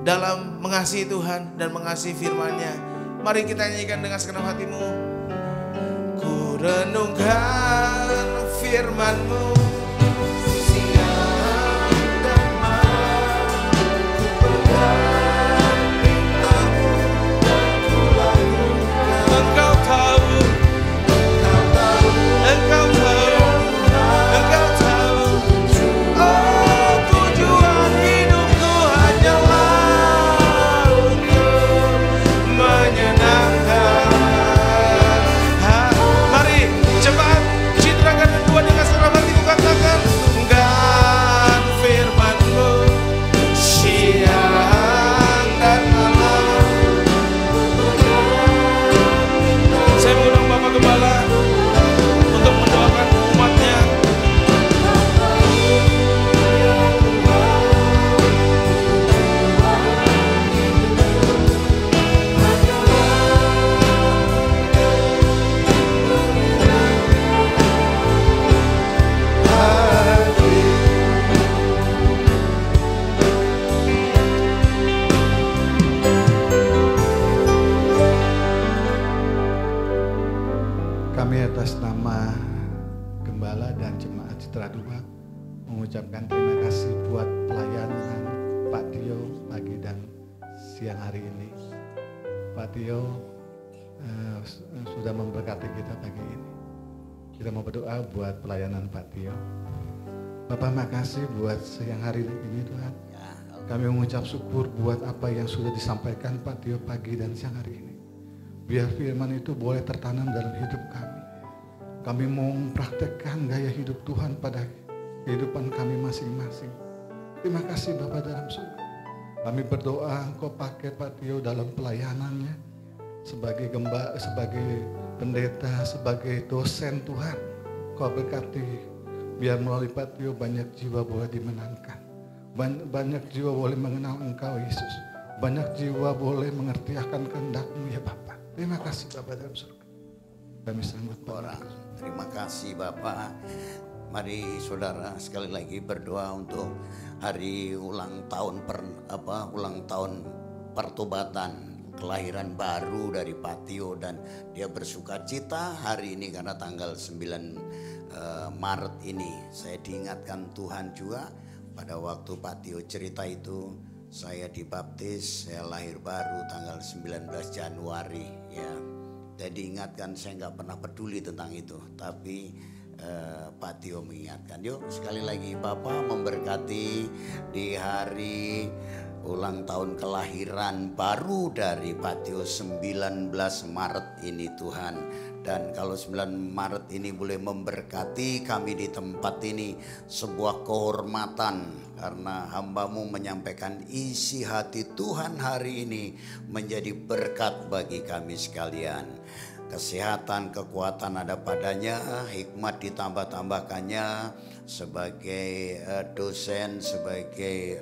dalam mengasihi Tuhan dan mengasihi firman-Nya? Mari kita nyanyikan dengan segenap hatimu. Ku renungkan firman-Mu siang dan malam, ku pegang perintah-Mu dan ku lakukan. Engkau tahu, Engkau tahu, Engkau tahu, Engkau tahu. Oh, tujuan hidupku hanyalah untuk menyenangkan. Mari cepat Citra Garden 2 dengan segenap hati buka Sejahtera 2 mengucapkan terima kasih buat pelayanan Pak Tio pagi dan siang hari ini. Pak Tio sudah memberkati kita pagi ini. Kita mau berdoa buat pelayanan Pak Tio. Bapak makasih buat siang hari ini Tuhan. Kami mengucap syukur buat apa yang sudah disampaikan Pak Tio pagi dan siang hari ini. Biar firman itu boleh tertanam dalam hidup kami. Kami mau mempraktekkan gaya hidup Tuhan pada kehidupan kami masing-masing. Terima kasih Bapak dalam surga. Kami berdoa Engkau pakai Pak Tio dalam pelayanannya. Sebagai sebagai pendeta, sebagai dosen Tuhan. Kau berkati biar melalui Pak Tio banyak jiwa boleh dimenangkan. Banyak jiwa boleh mengenal Engkau Yesus. Banyak jiwa boleh mengerti akan kehendak-Mu ya Bapak. Terima kasih Bapak dalam surga. Kami sambut orang. Terima kasih Bapak. Mari saudara sekali lagi berdoa untuk hari ulang tahun pertobatan, kelahiran baru dari Pak Tio, dan dia bersuka cita hari ini karena tanggal 9 Maret ini. Saya diingatkan Tuhan juga pada waktu Pak Tio cerita itu, saya dibaptis, saya lahir baru tanggal 19 Januari ya. Saya diingatkan, saya nggak pernah peduli tentang itu, tapi Pak Tio mengingatkan. Yuk sekali lagi Bapak memberkati di hari ulang tahun kelahiran baru dari Pak Tio 19 Maret ini Tuhan. Dan kalau 9 Maret ini boleh memberkati kami di tempat ini, sebuah kehormatan karena hamba-Mu menyampaikan isi hati Tuhan hari ini menjadi berkat bagi kami sekalian. Kesehatan, kekuatan ada padanya, hikmat ditambah-tambahkannya sebagai dosen, sebagai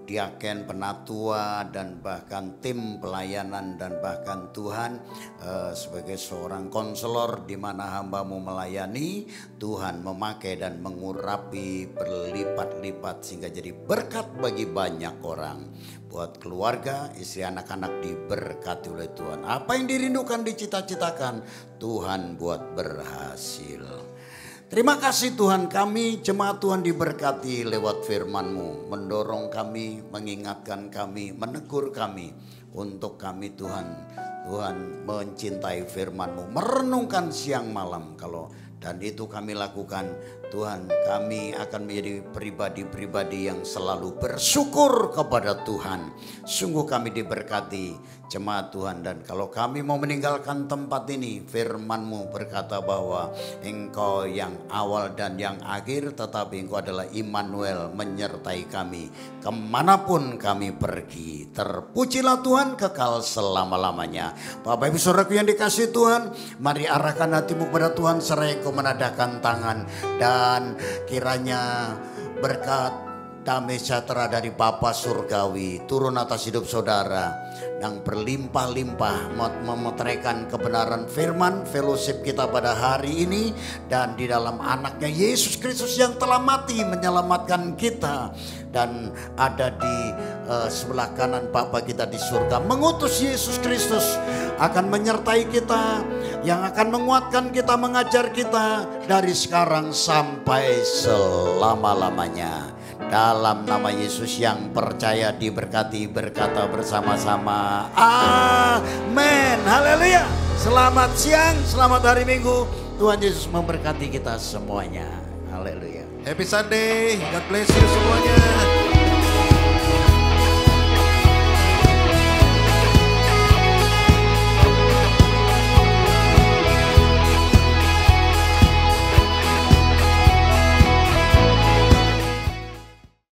diaken, penatua, dan bahkan tim pelayanan, dan bahkan Tuhan sebagai seorang konselor di mana hamba-Mu melayani. Tuhan memakai dan mengurapi berlipat-lipat sehingga jadi berkat bagi banyak orang. Buat keluarga, istri, anak-anak diberkati oleh Tuhan. Apa yang dirindukan, dicita-citakan, Tuhan buat berhasil. Terima kasih Tuhan, kami jemaat Tuhan diberkati lewat firman-Mu. Mendorong kami, mengingatkan kami, menegur kami. Untuk kami Tuhan mencintai firman-Mu. Merenungkan siang malam dan itu kami lakukan. Tuhan, kami akan menjadi pribadi-pribadi yang selalu bersyukur kepada Tuhan. Sungguh kami diberkati jemaat Tuhan. Dan kalau kami mau meninggalkan tempat ini, firman-Mu berkata bahwa Engkau yang awal dan yang akhir, tetapi Engkau adalah Immanuel menyertai kami kemanapun kami pergi. Terpujilah Tuhan kekal selama-lamanya. Bapak Ibu Saudaraku yang dikasihi Tuhan, mari arahkan hatimu kepada Tuhan seraya Engkau menadahkan tangan. Dan kiranya berkat damai sejahtera dari Bapa Surgawi turun atas hidup saudara yang berlimpah-limpah, memeteraikan kebenaran firman fellowship kita pada hari ini, dan di dalam anaknya Yesus Kristus yang telah mati menyelamatkan kita, dan ada di sebelah kanan Bapa kita di surga, mengutus Yesus Kristus akan menyertai kita, yang akan menguatkan kita, mengajar kita dari sekarang sampai selama-lamanya. Dalam nama Yesus yang percaya diberkati, berkata bersama-sama amin. Haleluya. Selamat siang, selamat hari Minggu. Tuhan Yesus memberkati kita semuanya. Haleluya. Happy Sunday, God bless you semuanya.